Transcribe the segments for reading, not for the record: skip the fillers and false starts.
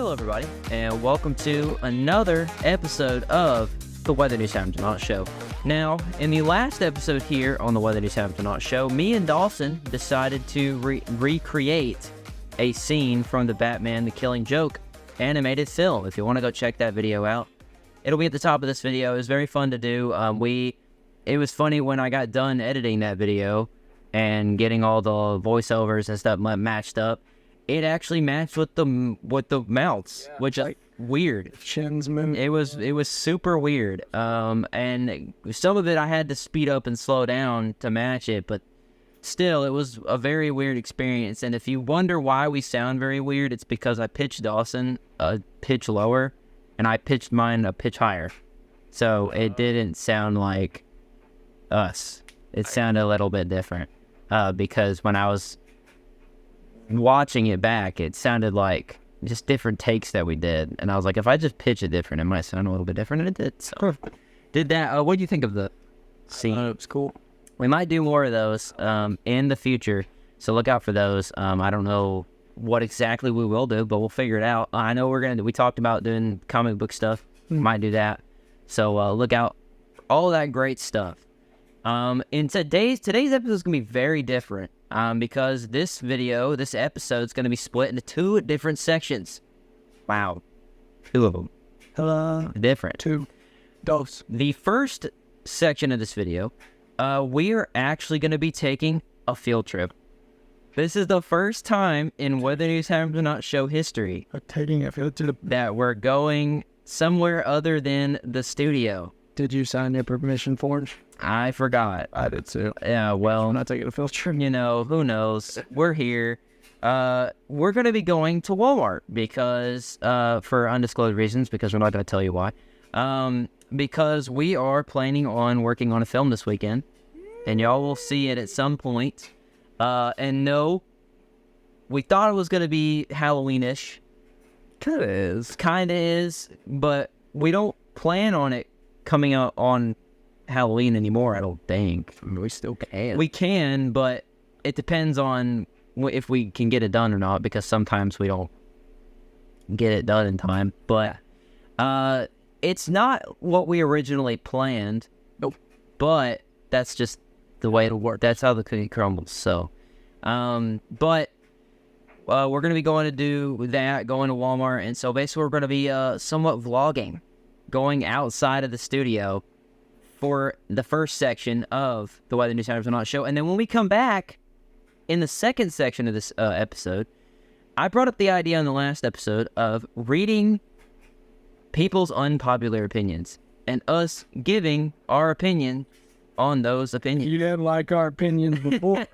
Hello, everybody, and welcome to another episode of the Weather News Happens Not Show. Now, in the last episode here on the Weather News Happens Not Show, me and Dawson decided to recreate a scene from the Batman: The Killing Joke animated film. If you want to go check that video out, it'll be at the top of this video. It was very fun to do. It was funny when I got done editing that video and getting all the voiceovers and stuff matched up. It actually matched with the mouths, which is weird. Chin's moving. It was super weird. And some of it I had to speed up and slow down to match it, but still, it was a very weird experience. And if you wonder why we sound very weird, it's because I pitched Dawson a pitch lower, and I pitched mine a pitch higher. So it didn't sound like us. It sounded a little bit different. Because when I was watching it back, it sounded like just different takes that we did. And I was like, if I just pitch it different, it might sound a little bit different. And it did. So did that. What do you think of the scene? It was cool. We might do more of those in the future, so look out for those. I don't know what exactly we will do, but we'll figure it out. I know we talked about doing comic book stuff. Might do that. So look out for all that great stuff. In today's episode is going to be very different because this episode is going to be split into two different sections. Wow. Two of them. Hello. Different. Two. Dos. The first section of this video, we are actually going to be taking a field trip. This is the first time in Weather News Happens Not Show history Taking a field trip that we're going somewhere other than the studio. Did you sign your permission forms? I forgot. I did too. Yeah, well, I'm not taking a field trip. You know, who knows? We're here. We're going to be going to Walmart because, for undisclosed reasons, because we're not going to tell you why. Because we are planning on working on a film this weekend, and y'all will see it at some point. And no, we thought it was going to be Halloween-ish. Kinda is, but we don't plan on it coming out on Halloween anymore, I don't think. I mean, we still can. We can, but it depends on if we can get it done or not, because sometimes we don't get it done in time. But it's not what we originally planned. Nope. But that's just the way it'll work. That's how the cookie crumbles. So, but we're going to be going to do that, going to Walmart. And so basically we're going to be somewhat vlogging, going outside of the studio for the first section of the Weather News Happens Not Show. And then when we come back in the second section of this episode, I brought up the idea in the last episode of reading people's unpopular opinions and us giving our opinion on those opinions. You didn't like our opinions before.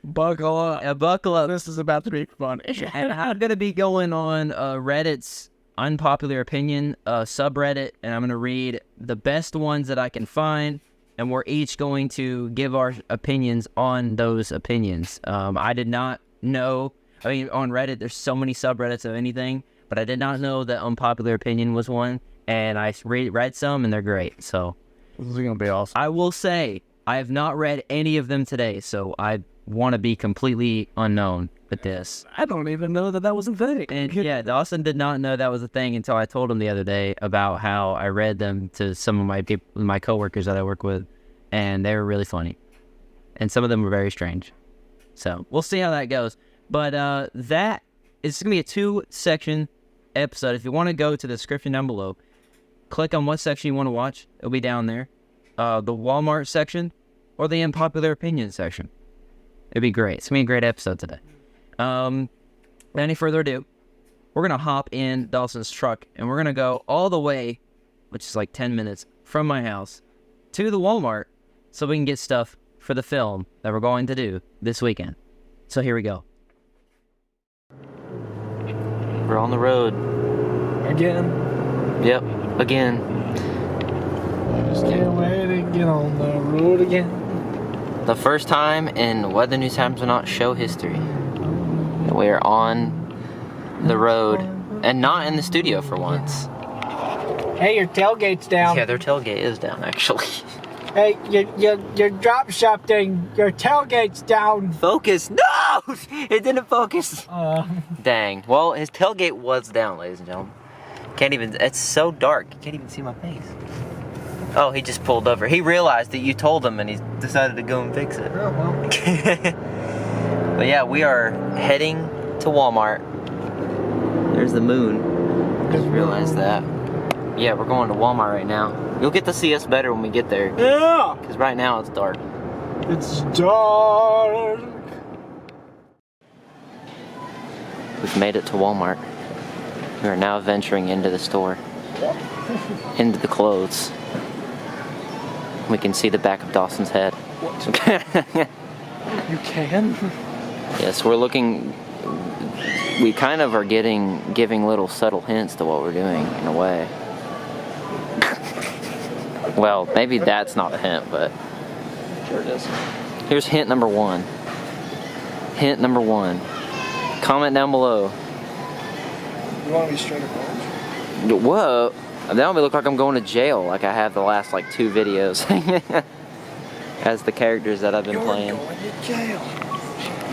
Buckle up. Buckle up. This is about to be funny. And I'm going to be going on Reddit's Unpopular Opinion subreddit, and I'm going to read the best ones that I can find, and we're each going to give our opinions on those opinions. I did not know, I mean, on Reddit, there's so many subreddits of anything, but I did not know that Unpopular Opinion was one, and I read some, and they're great, so. This is going to be awesome. I will say, I have not read any of them today, so I want to be completely unknown with this. I don't even know that was a thing. And yeah, Dawson did not know that was a thing until I told him the other day about how I read them to some of my coworkers that I work with, and they were really funny. And some of them were very strange. So we'll see how that goes. But that is going to be a 2-section episode. If you want to go to the description down below, click on what section you want to watch. It'll be down there. The Walmart section or the Unpopular Opinion section. It'd be great. It's going to be a great episode today. Without any further ado, we're going to hop in Dawson's truck, and we're going to go all the way, which is like 10 minutes, from my house to the Walmart so we can get stuff for the film that we're going to do this weekend. So here we go. We're on the road. Again? Yep, again. Just can't wait to get on the road again. The first time in Weather News Happens Not Show history. We're on the road and not in the studio for once. Hey, your tailgate's down. Yeah, their tailgate is down, actually. Hey, you dropped something. Your tailgate's down. Focus. No! It didn't focus. Uh, Dang. Well, his tailgate was down, ladies and gentlemen. Can't even, it's so dark. You can't even see my face. Oh, he just pulled over. He realized that you told him and he decided to go and fix it. oh, well. But yeah, we are heading to Walmart. There's the moon. Just realized that. Yeah, we're going to Walmart right now. You'll get to see us better when we get there. Yeah. Because right now it's dark. It's dark. We've made it to Walmart. We are now venturing into the store. Into the clothes. We can see the back of Dawson's head. What? You can? Yes, we're looking. We kind of are giving little subtle hints to what we're doing in a way. Well, maybe that's not a hint, but Sure it is. here's hint number one. Hint number one. Comment down below. You want to be straight up? Whoa. That would look like I'm going to jail like I have the last like 2 videos. As the characters that I've been playing. You're going to jail.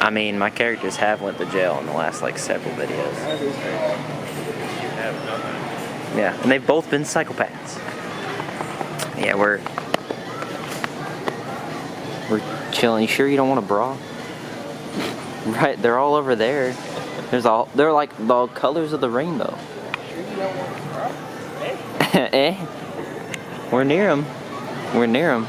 I mean, my characters have went to jail in the last like several videos. That is right. You have done that. Yeah, and they've both been psychopaths. Yeah, we're chilling. You sure you don't want a bra? Right, they're all over there. They're like the colors of the rainbow. Sure you don't want a bra? Eh? We're near them. We're near them.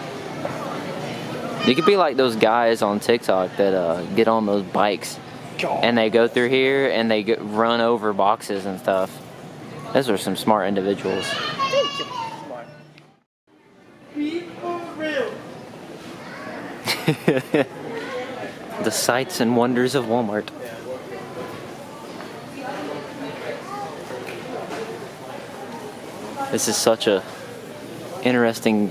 You could be like those guys on TikTok that get on those bikes and they go through here and they run over boxes and stuff. Those are some smart individuals. The sights and wonders of Walmart. This is such a interesting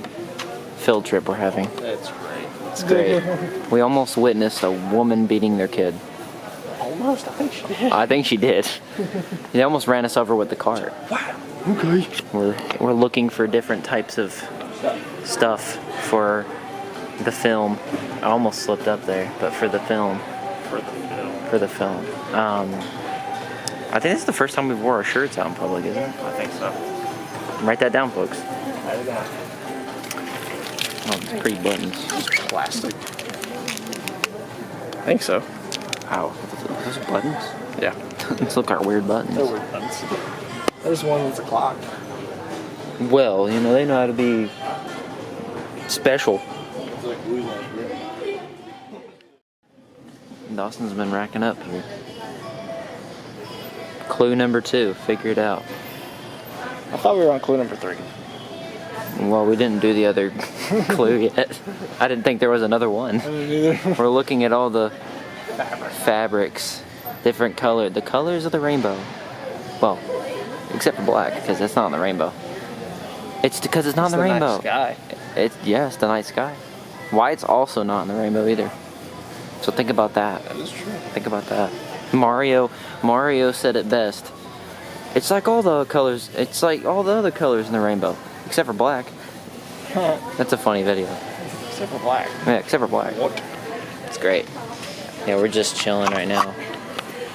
field trip we're having. That's great. It's great. We almost witnessed a woman beating their kid. Almost, I think she did. I think she did. They almost ran us over with the cart. Wow. Okay. We're looking for different types of stuff for the film. I almost slipped up there, but for the film. For the film. I think this is the first time we've wore our shirts out in public, isn't it? I think so. Write that down, folks. Write it down. Oh, it's pretty buttons. It's plastic. I think so. Ow. Those are buttons? Yeah. These look like weird buttons. They're weird buttons. There's one that's a clock. Well, you know, they know how to be special. It's like blue light. Dawson's been racking up here. Clue number 2, figure it out. I thought we were on clue number 3. Well, we didn't do the other clue yet. I didn't think there was another one. I didn't either. We're looking at all the fabrics, different color, the colors of the rainbow. Well, except for black, because that's not in the rainbow. It's because it's not in the rainbow. Night sky. It's the night sky. White's also not in the rainbow either. So think about that. That is true. Think about that. Mario said it best. It's like all the colors. It's like all the other colors in the rainbow, except for black. That's a funny video. Except for black. Yeah, except for black. What? It's great. Yeah, we're just chilling right now.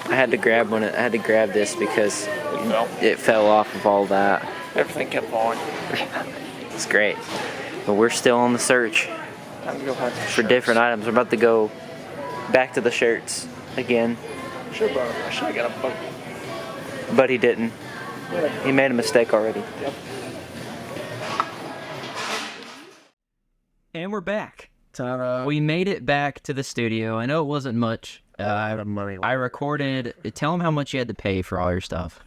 I had to grab this because it fell off of all that. Everything kept falling. It's great. But we're still on the search Time to go find some for shirts. different items. We're about to go back to the shirts again, Sure, bro. I should have got a book. but he didn't. He made a mistake already. Yep. And we're back. Ta-da. We made it back to the studio. I know it wasn't much. money. I recorded. Tell them how much you had to pay for all your stuff.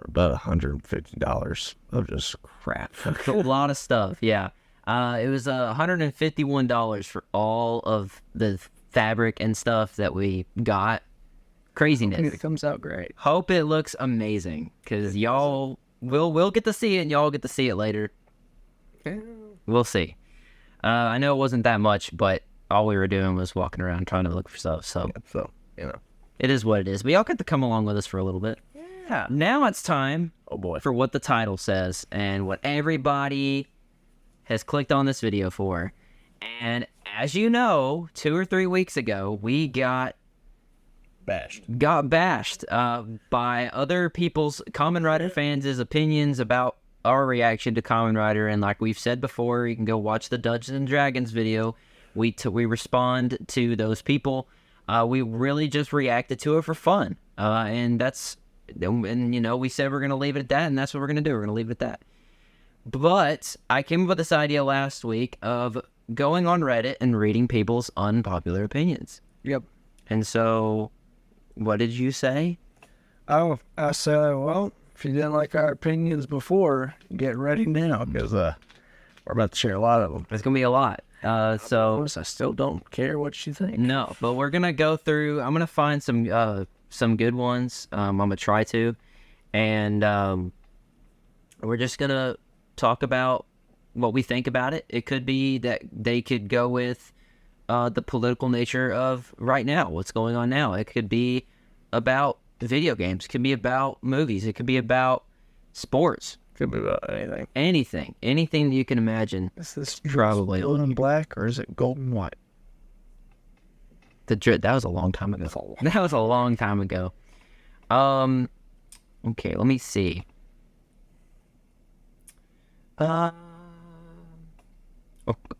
About $150 of just crap. A lot of stuff, yeah. It was $151 for all of the fabric and stuff that we got. Craziness. It comes out great. Hope it looks amazing, because y'all we'll get to see it and y'all get to see it later. Okay. We'll see. I know it wasn't that much, but all we were doing was walking around trying to look for stuff. So, Yeah, so, you know. it is what it is. But y'all get to come along with us for a little bit. Yeah. Now it's time Oh boy. for what the title says and what everybody has clicked on this video for. And as you know, 2 or 3 weeks ago, we got bashed by other people's Kamen Rider fans' opinions about our reaction to Kamen Rider. And like we've said before, you can go watch the Dungeons and Dragons video. We respond to those people. We really just reacted to it for fun. And we said we're going to leave it at that, and that's what we're going to do. We're going to leave it at that. But I came up with this idea last week of going on Reddit and reading people's unpopular opinions. Yep. And so, what did you say? Oh, I said, well, if you didn't like our opinions before, get ready now, because we're about to share a lot of them. There's going to be a lot. I still don't care what you think. No, but we're going to go through, I'm going to find some good ones. I'm going to try to. And we're just going to talk about what we think about it. It could be that they could go with the political nature of right now, what's going on now. It could be about video games. It could be about movies. It could be about sports. Could be about anything. Anything that you can imagine. Is this probably gold and black, or is it gold and white? That was a long time ago. That was a long time ago. Okay, let me see.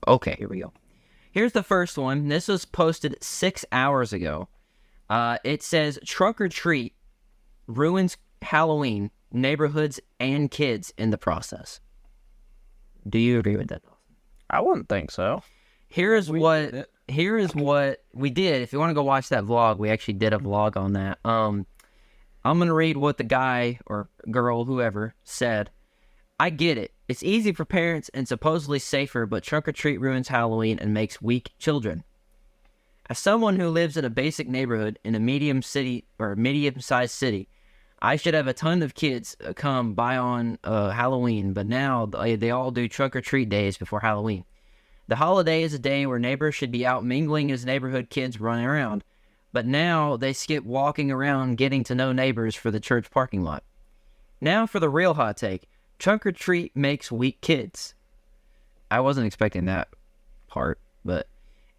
Okay, here we go. Here's the first one. This was posted 6 hours ago. It says, "Trunk or treat ruins Halloween, neighborhoods, and kids in the process." Do you agree with that, Dawson? I wouldn't think so. Here is what we did. If you want to go watch that vlog, we actually did a vlog on that. I'm going to read what the guy or girl, whoever, said. "I get it. It's easy for parents and supposedly safer, but trunk or treat ruins Halloween and makes weak children. As someone who lives in a basic neighborhood in a medium-sized city, I should have a ton of kids come by on Halloween, but now they all do trunk or treat days before Halloween. The holiday is a day where neighbors should be out mingling as neighborhood kids running around, but now they skip walking around getting to know neighbors for the church parking lot. Now for the real hot take. Trunk or treat makes weak kids." I wasn't expecting that part, but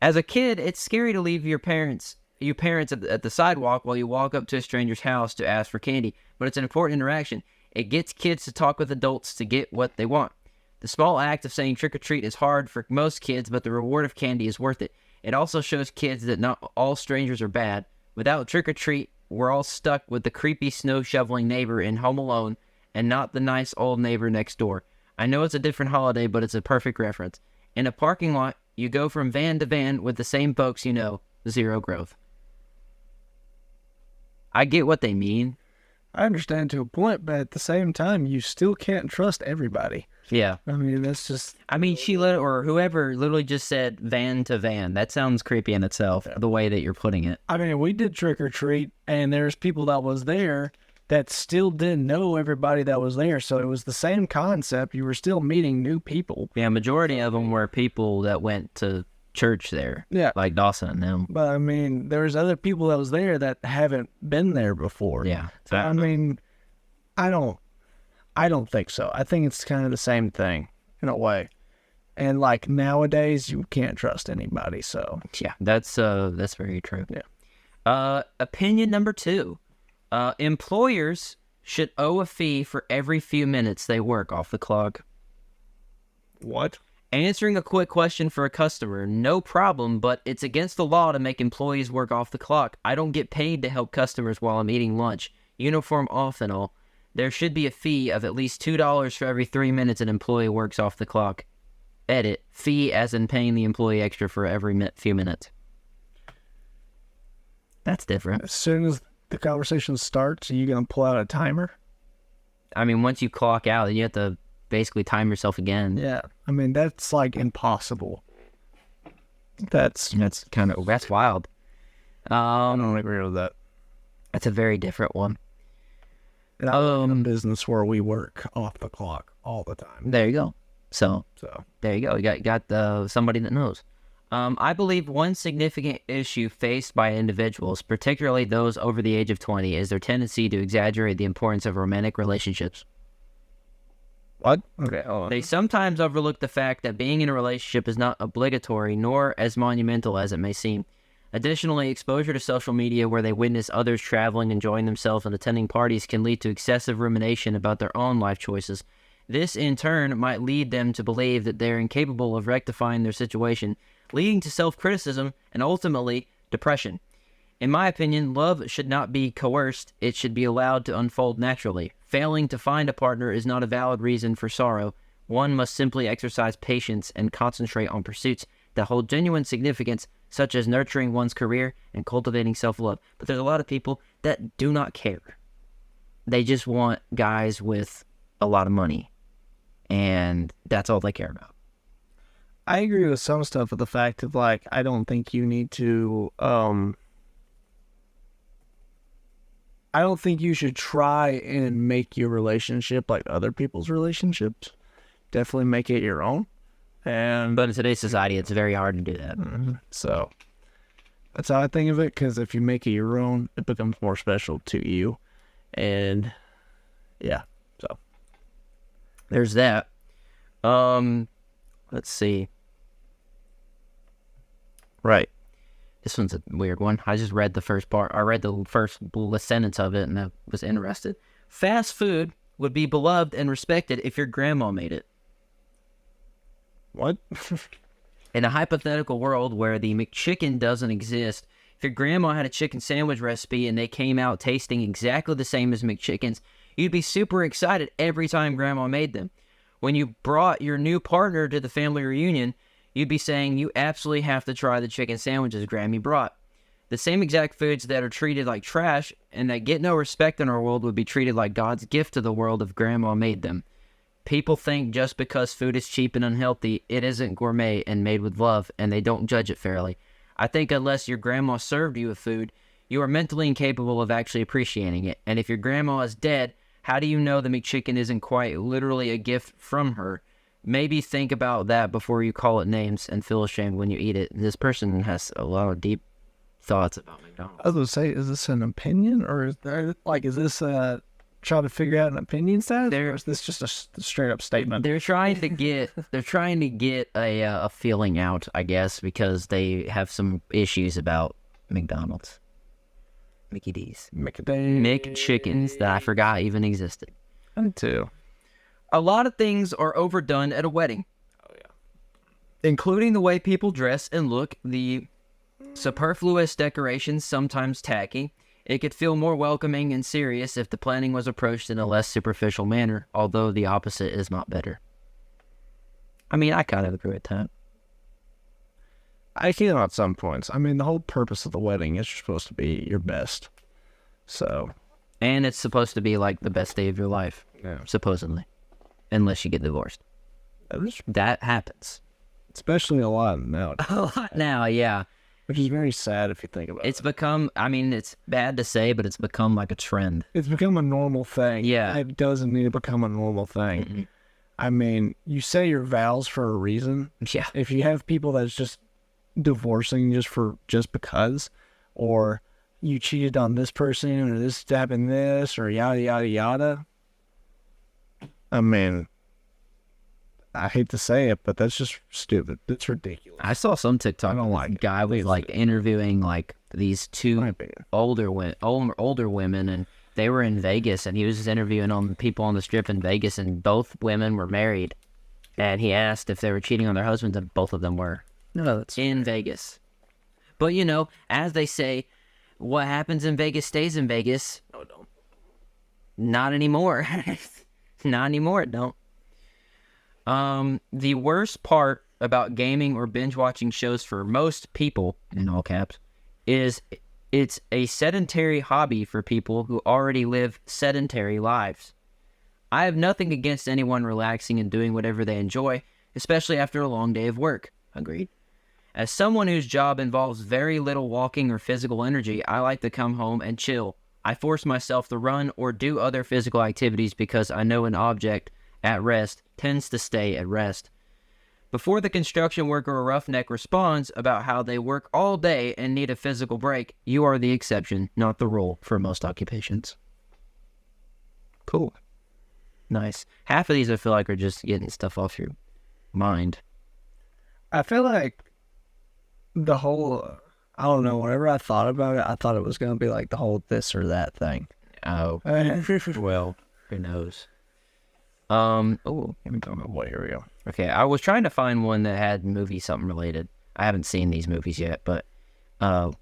as a kid, it's scary to leave your parents at the sidewalk while you walk up to a stranger's house to ask for candy, but it's an important interaction. It gets kids to talk with adults to get what they want. The small act of saying trick or treat is hard for most kids, but the reward of candy is worth it. It also shows kids that not all strangers are bad. Without trick or treat, we're all stuck with the creepy snow shoveling neighbor in Home Alone and not the nice old neighbor next door. I know it's a different holiday, but it's a perfect reference. In a parking lot, you go from van to van with the same folks you know. Zero growth." I get what they mean. I understand to a point, but at the same time, you still can't trust everybody. Yeah. I mean, that's just... or whoever literally just said van to van. That sounds creepy in itself, the way that you're putting it. I mean, we did trick or treat, and there's people that was there that still didn't know everybody that was there. So it was the same concept. You were still meeting new people. Yeah, majority of them were people that went to church there. Yeah. Like Dawson and them. But, I mean, there's other people that was there that haven't been there before. Yeah. So, I mean, I don't think so. I think it's kind of the same thing in a way. And, like, nowadays, you can't trust anybody, so. Yeah, that's very true. Yeah. Opinion number 2. Employers should owe a fee for every few minutes they work off the clock. What? Answering a quick question for a customer, no problem, but it's against the law to make employees work off the clock. I don't get paid to help customers while I'm eating lunch. Uniform off and all. There should be a fee of at least $2 for every 3 minutes an employee works off the clock. Edit. Fee as in paying the employee extra for every few minutes. That's different. As soon as the conversation starts, are you going to pull out a timer? I mean, once you clock out, you have to basically time yourself again. Yeah. I mean, that's like impossible. That's wild. I don't agree with that. That's a very different one. And I'm in a business where we work off the clock all the time. There you go. So there you go. You got somebody that knows. I believe one significant issue faced by individuals, particularly those over the age of 20, is their tendency to exaggerate the importance of romantic relationships. What? Okay, hold on. They sometimes overlook the fact that being in a relationship is not obligatory nor as monumental as it may seem. Additionally, exposure to social media where they witness others traveling, enjoying themselves, and attending parties can lead to excessive rumination about their own life choices. This, in turn, might lead them to believe that they're incapable of rectifying their situation, leading to self-criticism and ultimately depression. In my opinion, love should not be coerced. It should be allowed to unfold naturally. Failing to find a partner is not a valid reason for sorrow. One must simply exercise patience and concentrate on pursuits that hold genuine significance, such as nurturing one's career and cultivating self-love. But there's a lot of people that do not care. They just want guys with a lot of money, and that's all they care about. I agree with some stuff with the fact of, like, I don't think you need to, I don't think you should try and make your relationship like other people's relationships. Definitely make it your own. But in today's society, it's very hard to do that. So that's how I think of it, because if you make it your own, it becomes more special to you. And yeah, so there's that. Let's see. Right. This one's a weird one. I just read the first part. I read the first sentence of it, and I was interested. Fast food would be beloved and respected if your grandma made it. What? In a hypothetical world where the McChicken doesn't exist, if your grandma had a chicken sandwich recipe and they came out tasting exactly the same as McChickens, you'd be super excited every time grandma made them. When you brought your new partner to the family reunion, you'd be saying you absolutely have to try the chicken sandwiches Grammy brought. The same exact foods that are treated like trash and that get no respect in our world would be treated like God's gift to the world if grandma made them. People think just because food is cheap and unhealthy, it isn't gourmet and made with love, and they don't judge it fairly. I think unless your grandma served you with food, you are mentally incapable of actually appreciating it. And if your grandma is dead, how do you know the McChicken isn't quite literally a gift from her? Maybe think about that before you call it names and feel ashamed when you eat it. This person has a lot of deep thoughts about McDonald's. I was going to say, is this an opinion, or is this trying to figure out an opinion status, or is this just a straight up statement? They're trying to get a feeling out, I guess, because they have some issues about McDonald's. Mickey D's. McChickens that I forgot even existed. Me too. A lot of things are overdone at a wedding. Oh, yeah. Including the way people dress and look, the superfluous decorations, sometimes tacky. It could feel more welcoming and serious if the planning was approached in a less superficial manner, although the opposite is not better. I mean, I kind of agree with that. I can at some points. I mean, the whole purpose of the wedding is you're supposed to be your best. So. And it's supposed to be like the best day of your life, supposedly. Unless you get divorced. That happens. Especially a lot now. A lot now, yeah. Which is very sad if you think about it. It's become, I mean, it's bad to say, but it's become like a trend. It's become a normal thing. Yeah. It doesn't need to become a normal thing. Mm-hmm. I mean, you say your vows for a reason. Yeah. If you have people that's just divorcing just because, or you cheated on this person, or this happened this, or yada, yada, yada. I mean, I hate to say it, but that's just stupid. It's ridiculous. I saw some TikTok. I don't like it. Guy was like interviewing like these two older women, and they were in Vegas, and he was just interviewing on people on the strip in Vegas, and both women were married, and he asked if they were cheating on their husbands, and both of them were. No, that's in Vegas. But you know, as they say, what happens in Vegas stays in Vegas. No, it don't. Not anymore. Not anymore, it don't. The worst part about gaming or binge watching shows for most people, in all caps, is it's a sedentary hobby for people who already live sedentary lives. I have nothing against anyone relaxing and doing whatever they enjoy, especially after a long day of work. Agreed. As someone whose job involves very little walking or physical energy, I like to come home and chill. I force myself to run or do other physical activities because I know an object at rest tends to stay at rest. Before the construction worker or roughneck responds about how they work all day and need a physical break, you are the exception, not the rule for most occupations. Cool. Nice. Half of these I feel like are just getting stuff off your mind. I feel like the whole, I don't know, whenever I thought about it, I thought it was going to be like the whole this or that thing. Oh, well, who knows? Oh, here we go. Wait, here we go. Okay, I was trying to find one that had movie something related. I haven't seen these movies yet, but I'll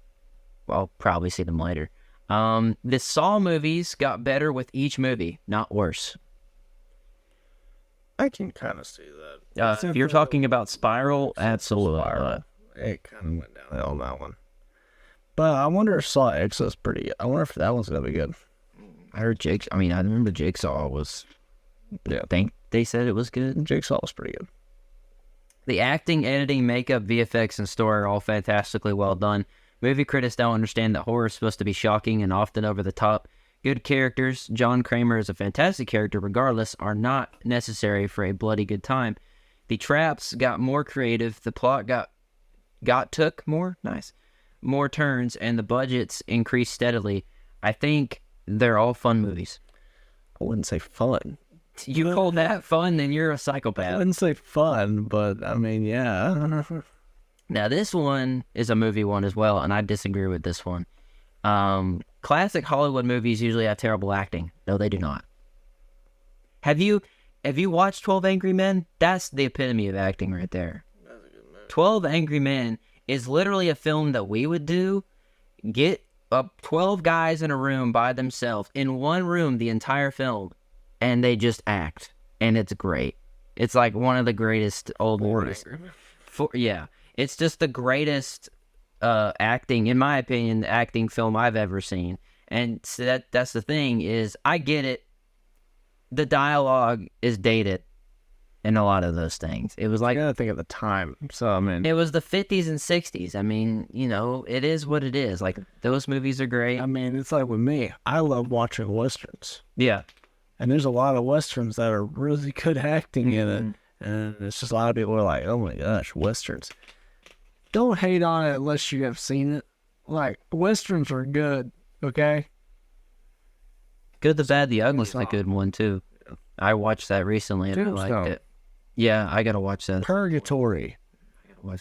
probably see them later. The Saw movies got better with each movie, not worse. I can kind of see that. If you're talking about Spiral, absolutely. It kind of went downhill on that one. But I wonder if Saw X is pretty good. I wonder if that one's going to be good. I heard I remember Jigsaw was... Yeah. I think they said it was good. Jigsaw was pretty good. The acting, editing, makeup, VFX, and story are all fantastically well done. Movie critics don't understand that horror is supposed to be shocking and often over the top. Good characters, John Kramer is a fantastic character regardless, are not necessary for a bloody good time. The traps got more creative, the plot took more turns, and the budgets increased steadily. I think they're all fun movies. I wouldn't say fun. You call that fun, then you're a I psychopath. wouldn't say fun, but I mean, yeah. Now, this one is a movie one as well, and I disagree with this one. Classic Hollywood movies usually have terrible acting. No, they do not. Have you watched 12 Angry Men? That's the epitome of acting right there. 12 Angry Men is literally a film that we would do. Get up 12 guys in a room by themselves, in one room the entire film, and they just act. And it's great. It's like one of the greatest old movies. Yeah. It's just the greatest acting, in my opinion, acting film I've ever seen. And so that's the thing is, I get it. The dialogue is dated in a lot of those things. It was like... I gotta think of the time. So, I mean... It was the 50s and 60s. I mean, it is what it is. Like, those movies are great. I mean, it's like with me. I love watching Westerns. Yeah. And there's a lot of Westerns that are really good acting in it. And it's just a lot of people are like, oh my gosh, Westerns. Don't hate on it unless you have seen it. Like, Westerns are good, okay? Good, the Bad, the Ugly is a good one, too. Yeah. I watched that recently and I liked it. Yeah, I gotta watch that. Purgatory.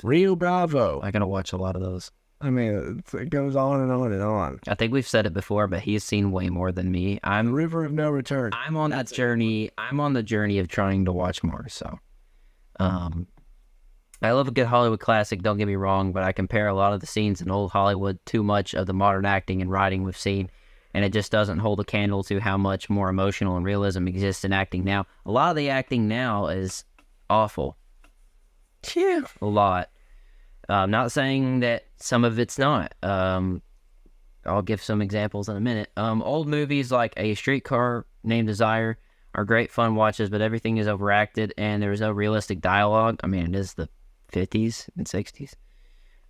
Rio Bravo. I gotta watch a lot of those. I mean, it goes on and on and on. I think we've said it before, but he's seen way more than me. River of No Return. I'm on that journey. I'm on the journey of trying to watch more, so... I love a good Hollywood classic, don't get me wrong, but I compare a lot of the scenes in old Hollywood too much of the modern acting and writing we've seen, and it just doesn't hold a candle to how much more emotional and realism exists in acting now. A lot of the acting now is awful. Yeah. A lot. I'm not saying that some of it's not. I'll give some examples in a minute. Old movies like A Streetcar Named Desire are great fun watches, but everything is overacted and there is no realistic dialogue. I mean, it is the 50s and 60s.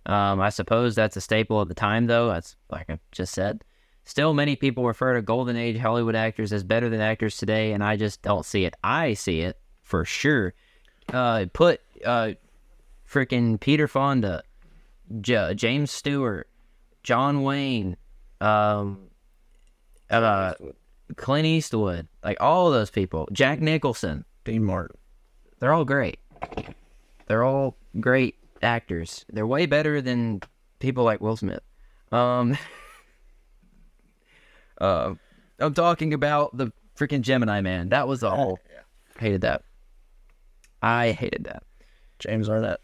I suppose that's a staple of the time, though. That's like I just said. Still, many people refer to Golden Age Hollywood actors as better than actors today, and I just don't see it. I see it for sure. Put freaking Peter Fonda, James Stewart, John Wayne, Clint Eastwood, like all of those people. Jack Nicholson, Dean Martin. They're all great. They're all great actors. They're way better than people like Will Smith. I'm talking about the freaking Gemini Man. That was awful. Yeah. Hated that. I hated that. James Arnett.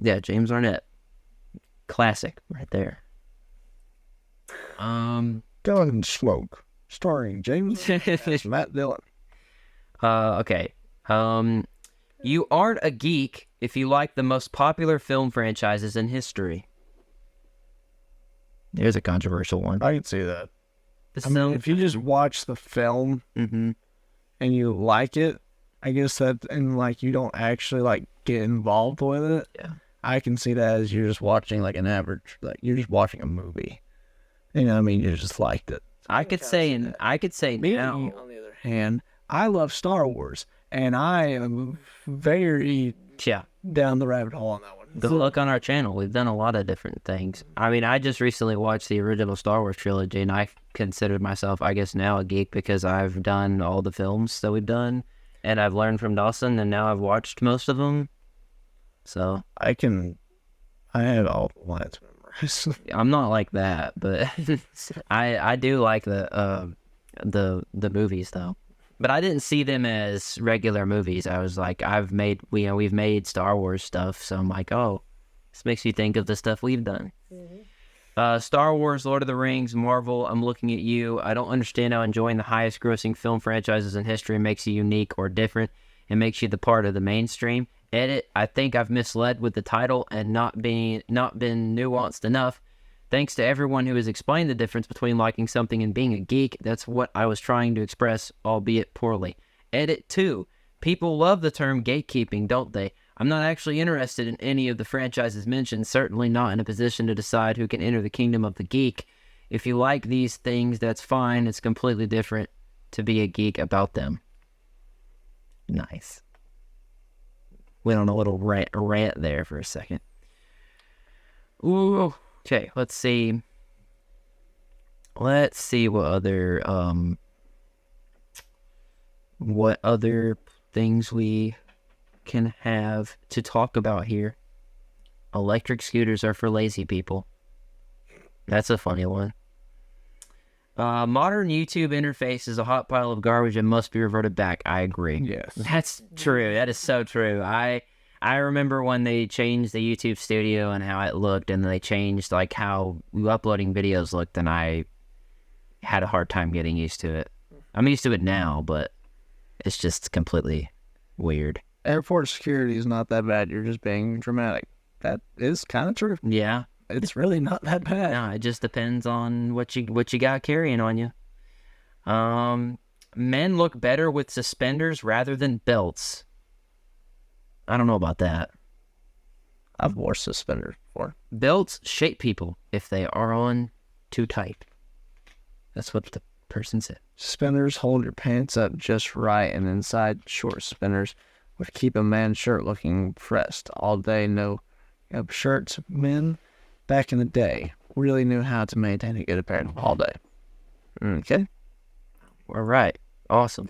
Yeah, James Arnett. Classic right there. Gun and Smoke, starring James Matt Dillon. Okay. You aren't a geek if you like the most popular film franchises in history. There's a controversial one. I can see that. I mean, if you just watch the film and you like it, I guess that, and like you don't actually like get involved with it. Yeah. I can see that as you're just watching like an average, like you're just watching a movie. You know what I mean? You just liked it. I could say me, now. On the other hand, I love Star Wars, and I am very down the rabbit hole on that one. Go look on our channel. We've done a lot of different things. I mean, I just recently watched the original Star Wars trilogy, and I considered myself, I guess, now a geek because I've done all the films that we've done, and I've learned from Dawson, and now I've watched most of them. So I have all the lines memorized. I'm not like that, but I do like the movies though. But I didn't see them as regular movies. I was like, we've made Star Wars stuff, so I'm like, oh, this makes you think of the stuff we've done. Star Wars, Lord of the Rings, Marvel, I'm looking at you. I don't understand how enjoying the highest grossing film franchises in history makes you unique or different. It makes you the part of the mainstream. Edit, I think I've misled with the title and not been nuanced enough. Thanks to everyone who has explained the difference between liking something and being a geek. That's what I was trying to express, albeit poorly. Edit 2. People love the term gatekeeping, don't they? I'm not actually interested in any of the franchises mentioned, certainly not in a position to decide who can enter the kingdom of the geek. If you like these things, that's fine. It's completely different to be a geek about them. Nice. Went on a little rant there for a second. Ooh. Okay, let's see. Let's see what other things we can have to talk about here. Electric scooters are for lazy people. That's a funny one. Modern YouTube interface is a hot pile of garbage and must be reverted back. I agree. Yes. That's true. That is so true. I remember when they changed the YouTube studio and how it looked, and they changed like how uploading videos looked, and I had a hard time getting used to it. I'm used to it now, but it's just completely weird. Airport security is not that bad. You're just being dramatic. That is kind of true. Yeah. It's really not that bad. No, it just depends on what you got carrying on you. Men look better with suspenders rather than belts. I don't know about that. I've worn suspenders before. Belts shape people if they are on too tight. That's what the person said. Suspenders hold your pants up just right, and inside short suspenders would keep a man's shirt looking pressed all day. No shirts. Men back in the day really knew how to maintain a good appearance all day. Okay. All right. Awesome.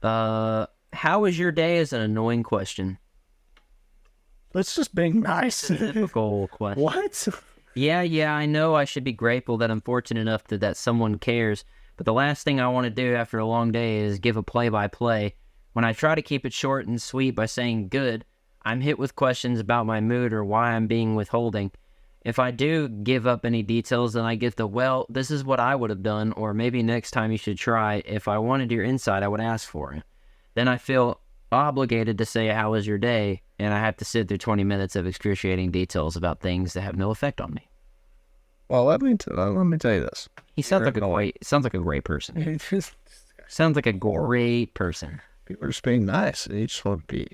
How was your day is an annoying question. It's just being nice. It's a difficult question. What? Yeah, I know I should be grateful that I'm fortunate enough that someone cares, but the last thing I want to do after a long day is give a play-by-play. When I try to keep it short and sweet by saying good, I'm hit with questions about my mood or why I'm being withholding. If I do give up any details, then I get the, well, this is what I would have done, or maybe next time you should try. If I wanted your insight, I would ask for it. Then I feel obligated to say, how was your day? And I have to sit through 20 minutes of excruciating details about things that have no effect on me. Well, let me tell you this. He sounds like a great person. Sounds like a great person. People are just being nice. They just want to be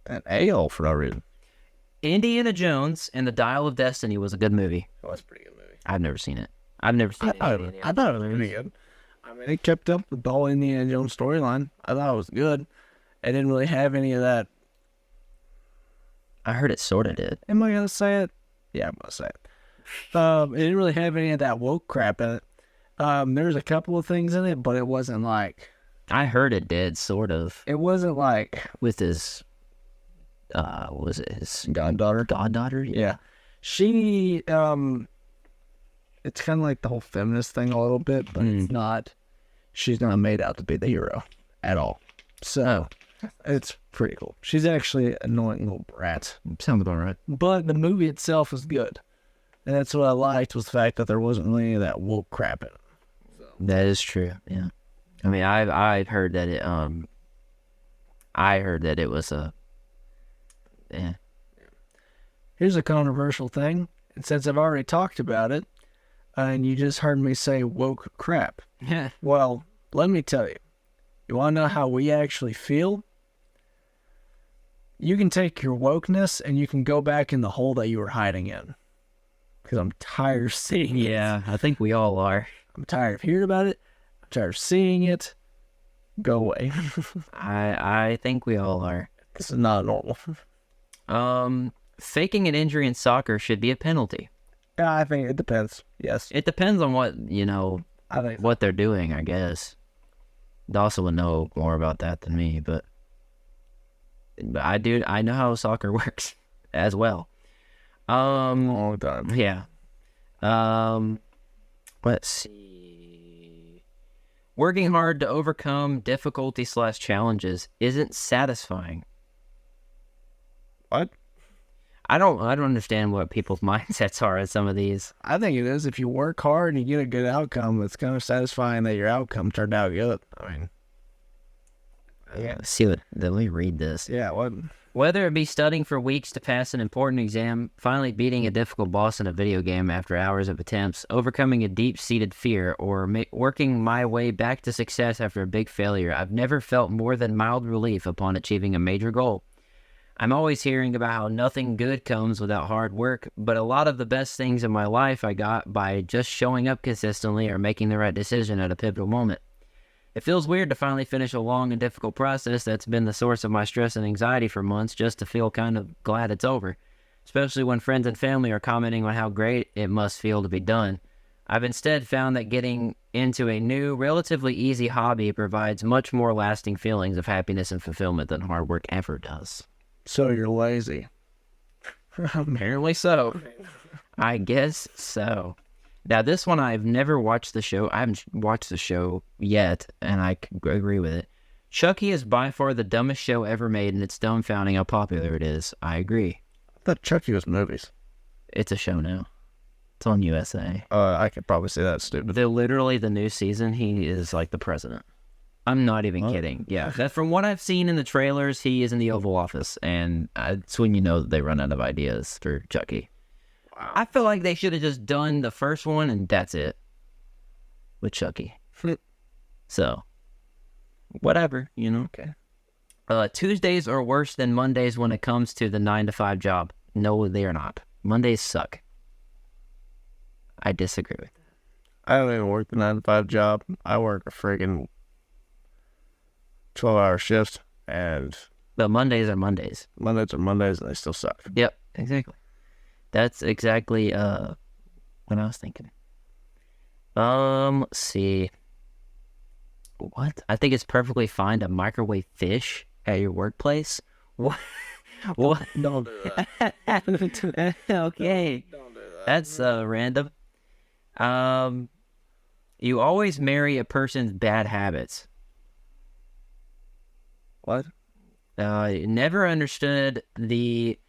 an a-hole for no reason. Indiana Jones and the Dial of Destiny was a good movie. Oh, that's a pretty good movie. I've never seen it. I've never seen it. I thought it was pretty good. I mean, it kept up with the whole Indiana Jones storyline. I thought it was good. It didn't really have any of that. I heard it sort of did. Am I going to say it? Yeah, I'm going to say it. It didn't really have any of that woke crap in it. There's a couple of things in it, but it wasn't like... I heard it did, sort of. It wasn't like... With his... what was it? His goddaughter? Goddaughter? Yeah. She... It's kind of like the whole feminist thing a little bit, but it's not... She's not made out to be the hero at all. So, it's pretty cool. She's actually an annoying little brat. Sounds about right. But the movie itself is good. And that's what I liked, was the fact that there wasn't really any of that woke crap in it. So. That is true, yeah. I mean, I've heard that it, I heard that it was a, yeah. Here's a controversial thing, and since I've already talked about it, and you just heard me say woke crap. Yeah. Well, let me tell you. You want to know how we actually feel? You can take your wokeness and you can go back in the hole that you were hiding in. Because I'm tired of seeing it. Yeah, I think we all are. I'm tired of hearing about it. I'm tired of seeing it. Go away. I think we all are. This is not normal. Faking an injury in soccer should be a penalty. Yeah, I think it depends. Yes. It depends on what, I think what they're doing, I guess. Dawson would know more about that than me, but I know how soccer works as well. all the time. Yeah. Let's see. Working hard to overcome difficulty/challenges isn't satisfying. What? I don't understand what people's mindsets are at some of these. I think it is. If you work hard and you get a good outcome, it's kind of satisfying that your outcome turned out good. I mean, Let me read this. yeah, what? Whether it be studying for weeks to pass an important exam, finally beating a difficult boss in a video game after hours of attempts, overcoming a deep-seated fear, or working my way back to success after a big failure, I've never felt more than mild relief upon achieving a major goal. I'm always hearing about how nothing good comes without hard work, but a lot of the best things in my life I got by just showing up consistently or making the right decision at a pivotal moment. It feels weird to finally finish a long and difficult process that's been the source of my stress and anxiety for months, just to feel kind of glad it's over, especially when friends and family are commenting on how great it must feel to be done. I've instead found that getting into a new, relatively easy hobby provides much more lasting feelings of happiness and fulfillment than hard work ever does. So you're lazy. Apparently so. I guess so. Now, this one, I've never watched the show. I haven't watched the show yet, and I agree with it. Chucky is by far the dumbest show ever made, and it's dumbfounding how popular it is. I agree. I thought Chucky was movies. It's a show now. It's on USA. I could probably say that's stupid. Literally, the new season, he is like the president. I'm not even kidding. Yeah. From what I've seen in the trailers, he is in the Oval Office, and that's when you know that they run out of ideas for Chucky. Wow. I feel like they should have just done the first one, and that's it. With Chucky. So, whatever, Okay. Tuesdays are worse than Mondays when it comes to the 9-to-5 job. No, they are not. Mondays suck. I disagree with that. I don't even work the 9-to-5 job. I work a friggin' 12-hour shift, and But Mondays are Mondays. Mondays are Mondays, and they still suck. Yep, exactly. That's exactly what I was thinking. Let's see. What? I think it's perfectly fine to microwave fish at your workplace. What? What? Don't do that. Okay. Don't do that. That's random. You always marry a person's bad habits. What? Never understood he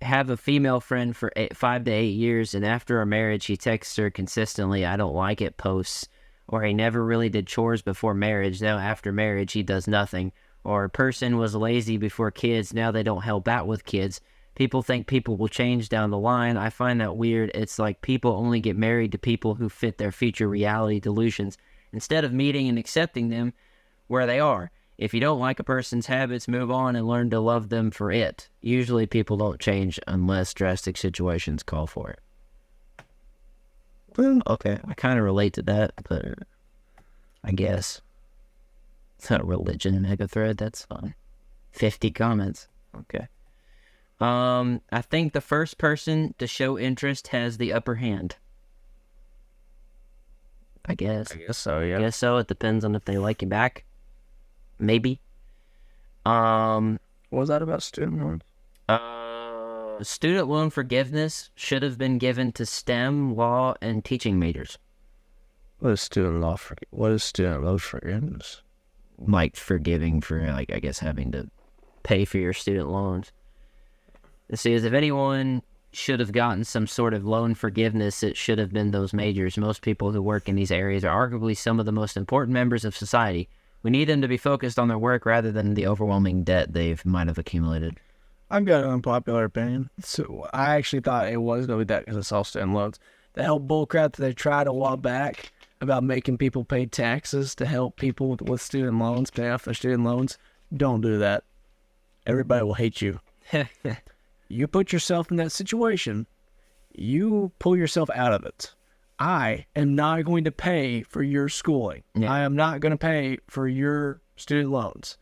have a female friend for 5 to 8 years, and after our marriage, he texts her consistently, "I don't like it" posts, or he never really did chores before marriage. Now after marriage, he does nothing. Or a person was lazy before kids. Now they don't help out with kids. People think people will change down the line. I find that weird. It's like people only get married to people who fit their future reality delusions, instead of meeting and accepting them where they are. If you don't like a person's habits, move on and learn to love them for it. Usually people don't change unless drastic situations call for it. Well, okay, I kind of relate to that, but I guess it's not a religion mega thread. That's fine. 50 comments. Okay. I think the first person to show interest has the upper hand. I guess. I guess so, yeah. I guess so. It depends on if they like you back. Maybe. What was that about student loans? Student loan forgiveness should have been given to STEM, law, and teaching majors. What is student loan forgiveness? Like forgiving for, like, I guess having to pay for your student loans. Let's see, as if anyone should have gotten some sort of loan forgiveness, it should have been those majors. Most people who work in these areas are arguably some of the most important members of society. We need them to be focused on their work rather than the overwhelming debt they might have accumulated. I've got an unpopular opinion. So I actually thought it was going to be that because I saw student loans. The whole bullcrap that they tried a while back about making people pay taxes to help people with student loans, pay off their student loans. Don't do that. Everybody will hate you. You put yourself in that situation. You pull yourself out of it. I am not going to pay for your schooling. Yeah. I am not going to pay for your student loans.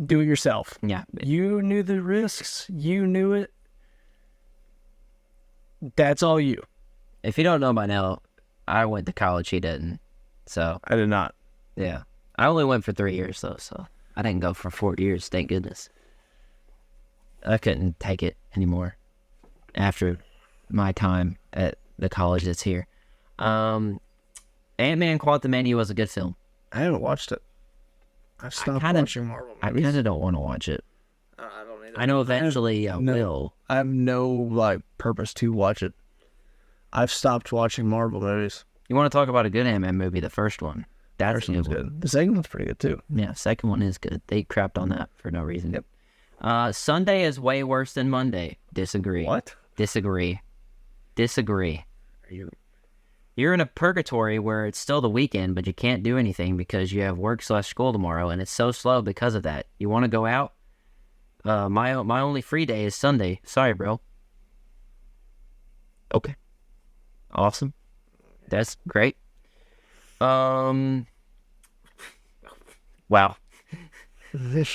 Do it yourself. Yeah. You knew the risks. You knew it. That's all you. If you don't know by now, I went to college. He didn't. So, I did not. yeah. I only went for 3 years, though, so I didn't go for 4 years, thank goodness. I couldn't take it anymore after my time at the college that's here. Ant-Man Quantumania was a good film. I haven't watched it. I've stopped watching Marvel I movies. kind of don't want to watch it. I don't either. I know eventually I will. I have no purpose to watch it. I've stopped watching Marvel movies. You want to talk about a good Ant-Man movie, the first one. That's First one's good. The second one's pretty good too. Yeah, second one is good. They crapped on that for no reason. Yep. Sunday is way worse than Monday. Disagree. What? Disagree. Are you? You're in a purgatory where it's still the weekend, but you can't do anything because you have work/school tomorrow, and it's so slow because of that. You want to go out? My only free day is Sunday. Sorry, bro. Okay. Awesome. That's great. Wow. Wow. That's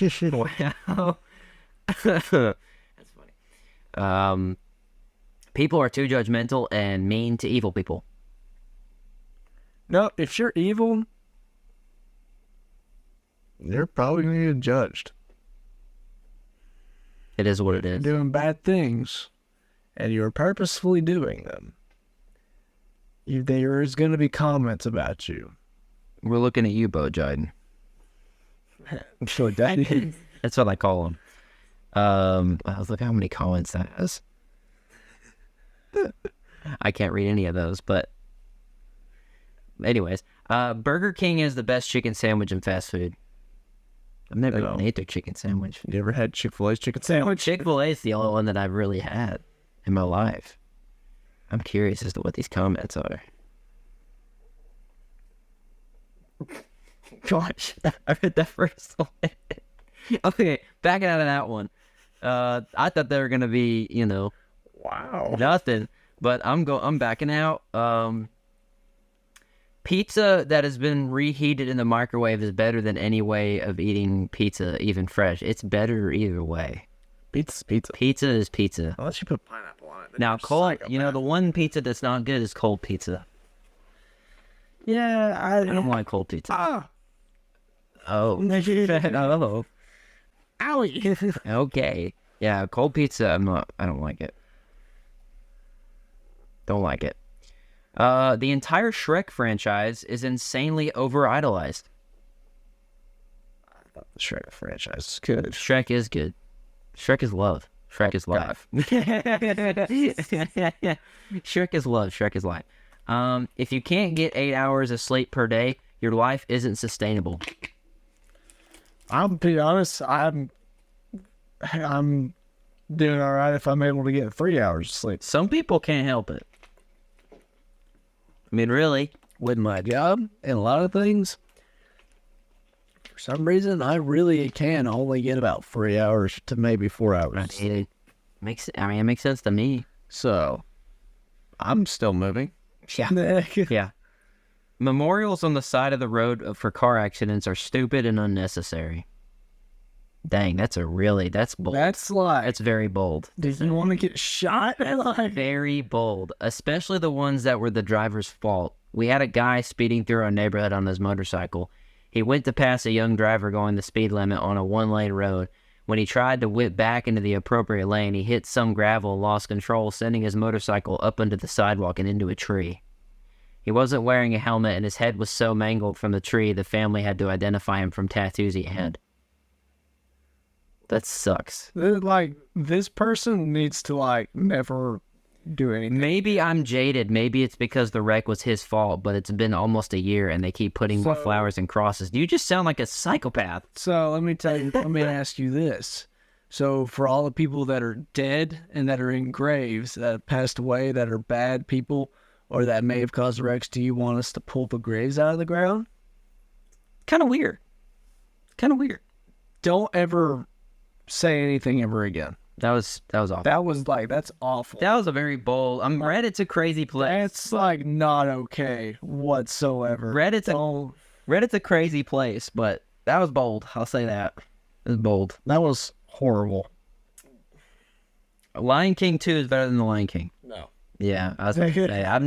funny. People are too judgmental and mean to evil people. No, if you're evil, you're probably going to get judged. It is what it is. You're doing bad things, and you're purposefully doing them. There is going to be comments about you. We're looking at you, Bo Jiden. So that That's what I call him. Look how many comments that has. I can't read any of those, but anyways, Burger King is the best chicken sandwich in fast food. I've never even ate their chicken sandwich. You ever had Chick-fil-A's chicken sandwich? Chick-fil-A is the only one that I've really had in my life. I'm curious as to what these comments are. Gosh, I read that first one. Okay, backing out of that one. I thought they were gonna be, Wow. nothing, but I'm backing out. Pizza that has been reheated in the microwave is better than any way of eating pizza, even fresh. It's better either way. Pizza's pizza. Pizza is pizza. Unless you put pineapple on it. then Now, you're a cold, psychopath. the one pizza that's not good is cold pizza. Yeah, I don't like cold pizza. Ah. Oh. Oh. Owie. Okay. Yeah, cold pizza, I don't like it. Don't like it. The entire Shrek franchise is insanely over-idolized. I thought the Shrek franchise is good. Shrek is good. Shrek is love. Shrek is life. Shrek is love. Shrek is life. If you can't get 8 hours of sleep per day, your life isn't sustainable. I'll be honest, I'm doing all right if I'm able to get 3 hours of sleep. Some people can't help it. I mean, really. With my job and a lot of things, for some reason, I really can only get about 3 hours to maybe 4 hours. It makes sense to me. So, I'm still moving. Yeah. Yeah. Memorials on the side of the road for car accidents are stupid and unnecessary. Dang, that's bold. That's like, That's very bold. did you want to get shot? Like, Very bold, especially the ones that were the driver's fault. We had a guy speeding through our neighborhood on his motorcycle. He went to pass a young driver going the speed limit on a one-lane road. When he tried to whip back into the appropriate lane, he hit some gravel and lost control, sending his motorcycle up onto the sidewalk and into a tree. He wasn't wearing a helmet, and his head was so mangled from the tree, the family had to identify him from tattoos he had. That sucks. like, this person needs to, like, never do anything. Maybe I'm jaded. Maybe it's because the wreck was his fault, but it's been almost a year, and they keep putting more flowers and crosses. You just sound like a psychopath. So, let me ask you this. So, for all the people that are dead and that are in graves, that have passed away, that are bad people, or that may have caused wrecks, do you want us to pull the graves out of the ground? Kind of weird. Don't ever say anything ever again. That was awful. That's awful. That was a very bold. Reddit's a crazy place. That's like not okay whatsoever. Reddit's a crazy place, but that was bold. I'll say that. It's bold. That was horrible. Lion King 2 is better than The Lion King. No. Yeah, I was about to say, I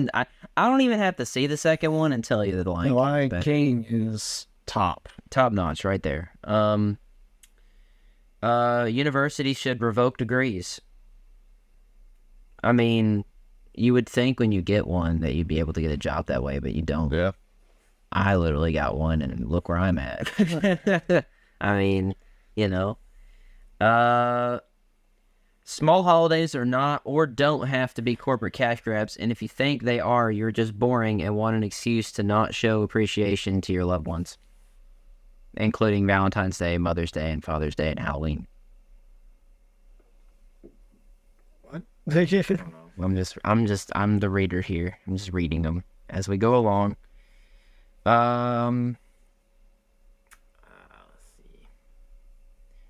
don't even have to see the second one and tell you that The Lion The Lion King King is top. top notch right there. Universities should revoke degrees. I mean, you would think when you get one that you'd be able to get a job that way, but you don't. Yeah. I literally got one, and look where I'm at. I mean, small holidays are not or don't have to be corporate cash grabs, and if you think they are, you're just boring and want an excuse to not show appreciation to your loved ones, including Valentine's Day, Mother's Day, and Father's Day, and Halloween. What? I'm the reader here. I'm just reading them as we go along. Let's see.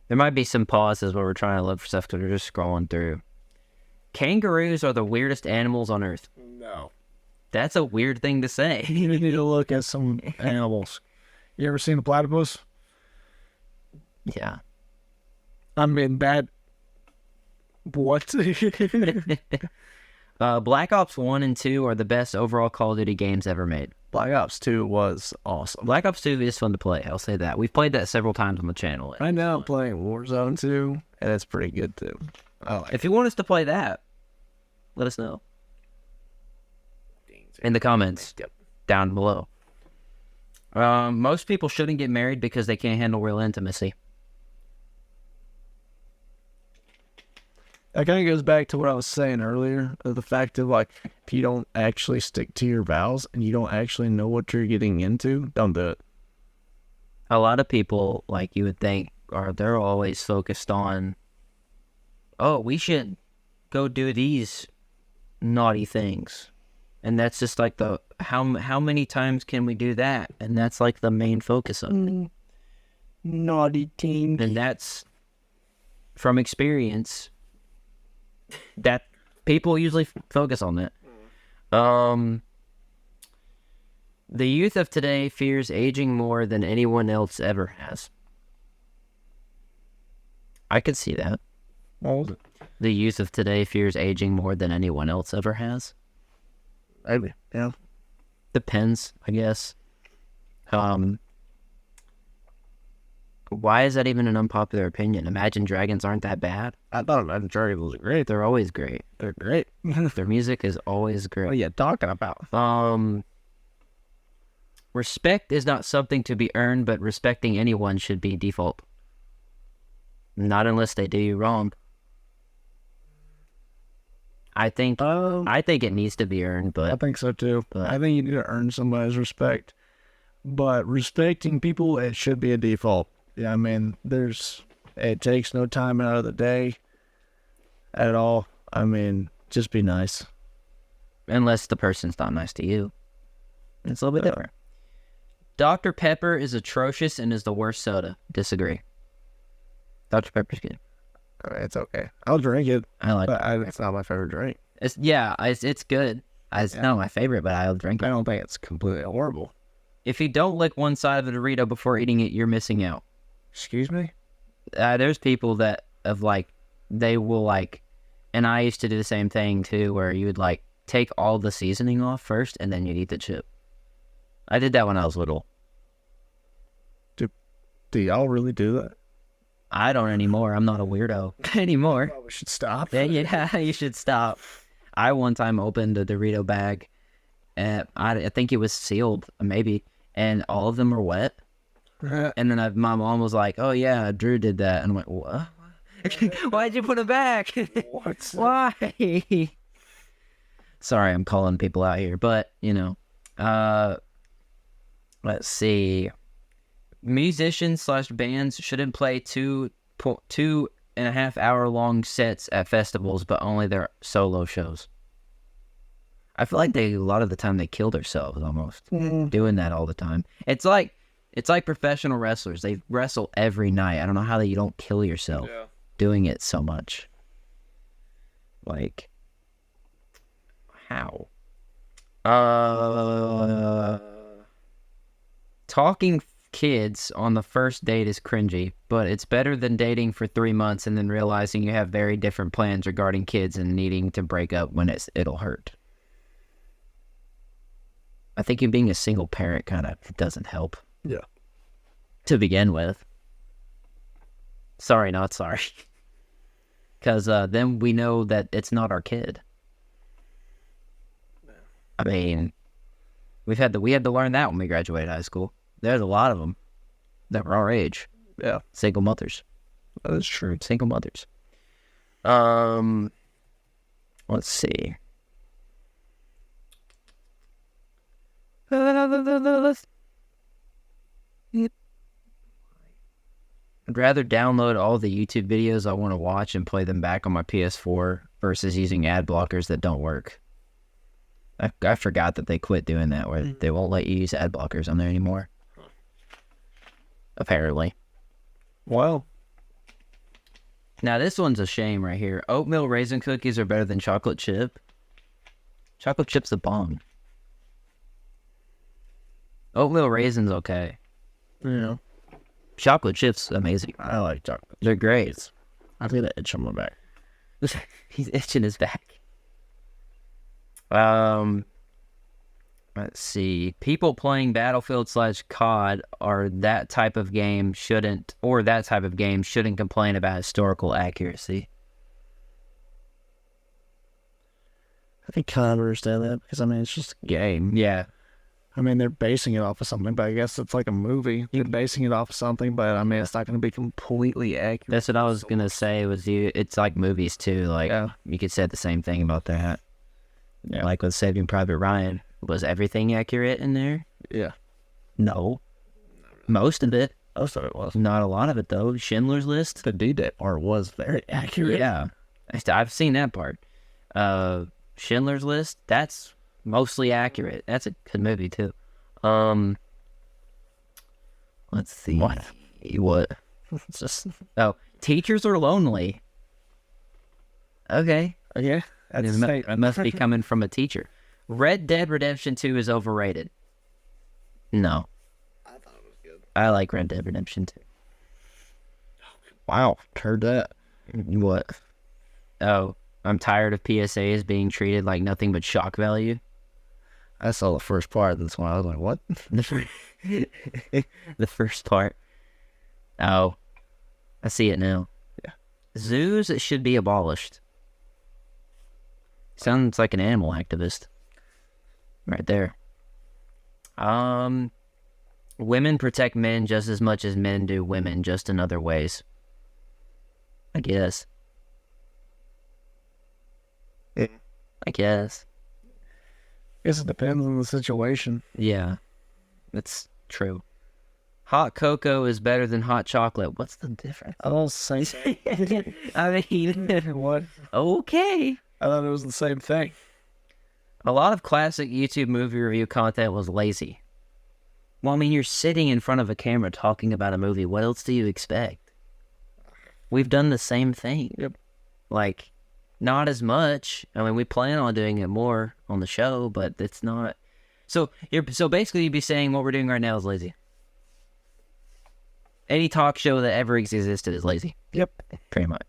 There might be some pauses where we're trying to look for stuff because we're just scrolling through. Kangaroos are the weirdest animals on Earth. No. That's a weird thing to say. You need to look at some animals. You ever seen a platypus? Yeah. I mean, that... What? Black Ops 1 and 2 are the best overall Call of Duty games ever made. Black Ops 2 was awesome. Black Ops 2 is fun to play. I'll say that. We've played that several times on the channel. Right now I'm playing Warzone 2, and it's pretty good too. If you want us to play that, let us know in the comments down below. Most people shouldn't get married because they can't handle real intimacy. That kind of goes back to what I was saying earlier, of the fact of like, if you don't actually stick to your vows and you don't actually know what you're getting into, don't do it. A lot of people, like you would think, they're always focused on, oh, we should go do these naughty things. And that's just like how many times can we do that? And that's like the main focus of it. Naughty teen. And that's from experience that people usually focus on that. The youth of today fears aging more than anyone else ever has. I could see that. Old. The youth of today fears aging more than anyone else ever has. Maybe. Yeah. Depends, I guess. Why is that even an unpopular opinion? Imagine Dragons aren't that bad. I thought Imagine Dragons was great. They're always great. They're great. Their music is always great. What are you talking about? Respect is not something to be earned, but respecting anyone should be default. Not unless they do you wrong. I think it needs to be earned, but I think so too. I think you need to earn somebody's respect. But respecting people, it should be a default. Yeah, I mean, it takes no time out of the day at all. I mean, just be nice. Unless the person's not nice to you. It's a little bit different. Dr. Pepper is atrocious and is the worst soda. Disagree. Dr. Pepper's good. It's okay. I'll drink it. I like it. It's not my favorite drink. It's good. It's not my favorite, but I'll drink it. I don't think it's completely horrible. If you don't lick one side of a Dorito before eating it, you're missing out. Excuse me? There's people that they will and I used to do the same thing too, where you would take all the seasoning off first and then you'd eat the chip. I did that when I was little. Do y'all really do that? I don't anymore. I'm not a weirdo anymore. Well, we should stop. Yeah, you should stop. I one time opened a Dorito bag, and I think it was sealed, maybe, and all of them were wet. And then my mom was like, "Oh yeah, Drew did that," and I'm like, "What? Why'd you put it back? What? Why?" Sorry, I'm calling people out here, but let's see. Musicians / bands shouldn't play 2.5 hour long sets at festivals, but only their solo shows. I feel like a lot of the time they kill themselves almost doing that all the time. It's like professional wrestlers. They wrestle every night. I don't know how you don't kill yourself doing it so much. How? kids on the first date is cringy, but it's better than dating for 3 months and then realizing you have very different plans regarding kids and needing to break up when it'll hurt. I think you being a single parent kind of doesn't help. Yeah. To begin with. Sorry, not sorry. Because then we know that it's not our kid. I mean, we had to learn that when we graduated high school. There's a lot of them that were our age. Yeah. Single mothers. That is true. Single mothers. Let's see. I'd rather download all the YouTube videos I want to watch and play them back on my PS4 versus using ad blockers that don't work. I forgot that they quit doing that, where they won't let you use ad blockers on there anymore. Apparently. Well. Now this one's a shame right here. Oatmeal raisin cookies are better than chocolate chip. Chocolate chip's the bomb. Oatmeal raisin's okay. Yeah. Chocolate chip's amazing. I like chocolate. They're great. I feel an itch on my back. He's itching his back. Let's see. People playing Battlefield/COD that type of game shouldn't complain about historical accuracy. I think kind of understand that because, I mean, it's just a game. Yeah. I mean, they're basing it off of something, but I guess it's like a movie. You're basing it off of something, but I mean, it's not going to be completely accurate. That's what I was going to say was it's like movies too. Like, you could say the same thing about that. Yeah. Like with Saving Private Ryan. Was everything accurate in there? Yeah. No. Most of it. Most of it was. Not a lot of it, though. Schindler's List. The D-Day part was very accurate. Yeah. I've seen that part. Schindler's List, that's mostly accurate. That's a good movie, too. Let's see. What? It's just... Oh, teachers are lonely. Okay. Okay. That's a statement. It must be coming from a teacher. Red Dead Redemption 2 is overrated. No. I thought it was good. I like Red Dead Redemption 2. Wow. Heard that. What? Oh, I'm tired of PSAs being treated like nothing but shock value. I saw the first part. That's when I was like, what? The first part. Oh, I see it now. Yeah. Zoos should be abolished. Sounds like an animal activist. Right there. Women protect men just as much as men do women, just in other ways. I guess. Yeah. I guess. I guess it depends on the situation. Yeah, that's true. Hot cocoa is better than hot chocolate. What's the difference? I don't say. I mean, what? Okay. I thought it was the same thing. A lot of classic YouTube movie review content was lazy. Well, I mean, you're sitting in front of a camera talking about a movie. What else do you expect? We've done the same thing. Yep. Like, not as much. I mean, we plan on doing it more on the show, but it's not. So basically, you'd be saying what we're doing right now is lazy. Any talk show that ever existed is lazy. Yep. Pretty much.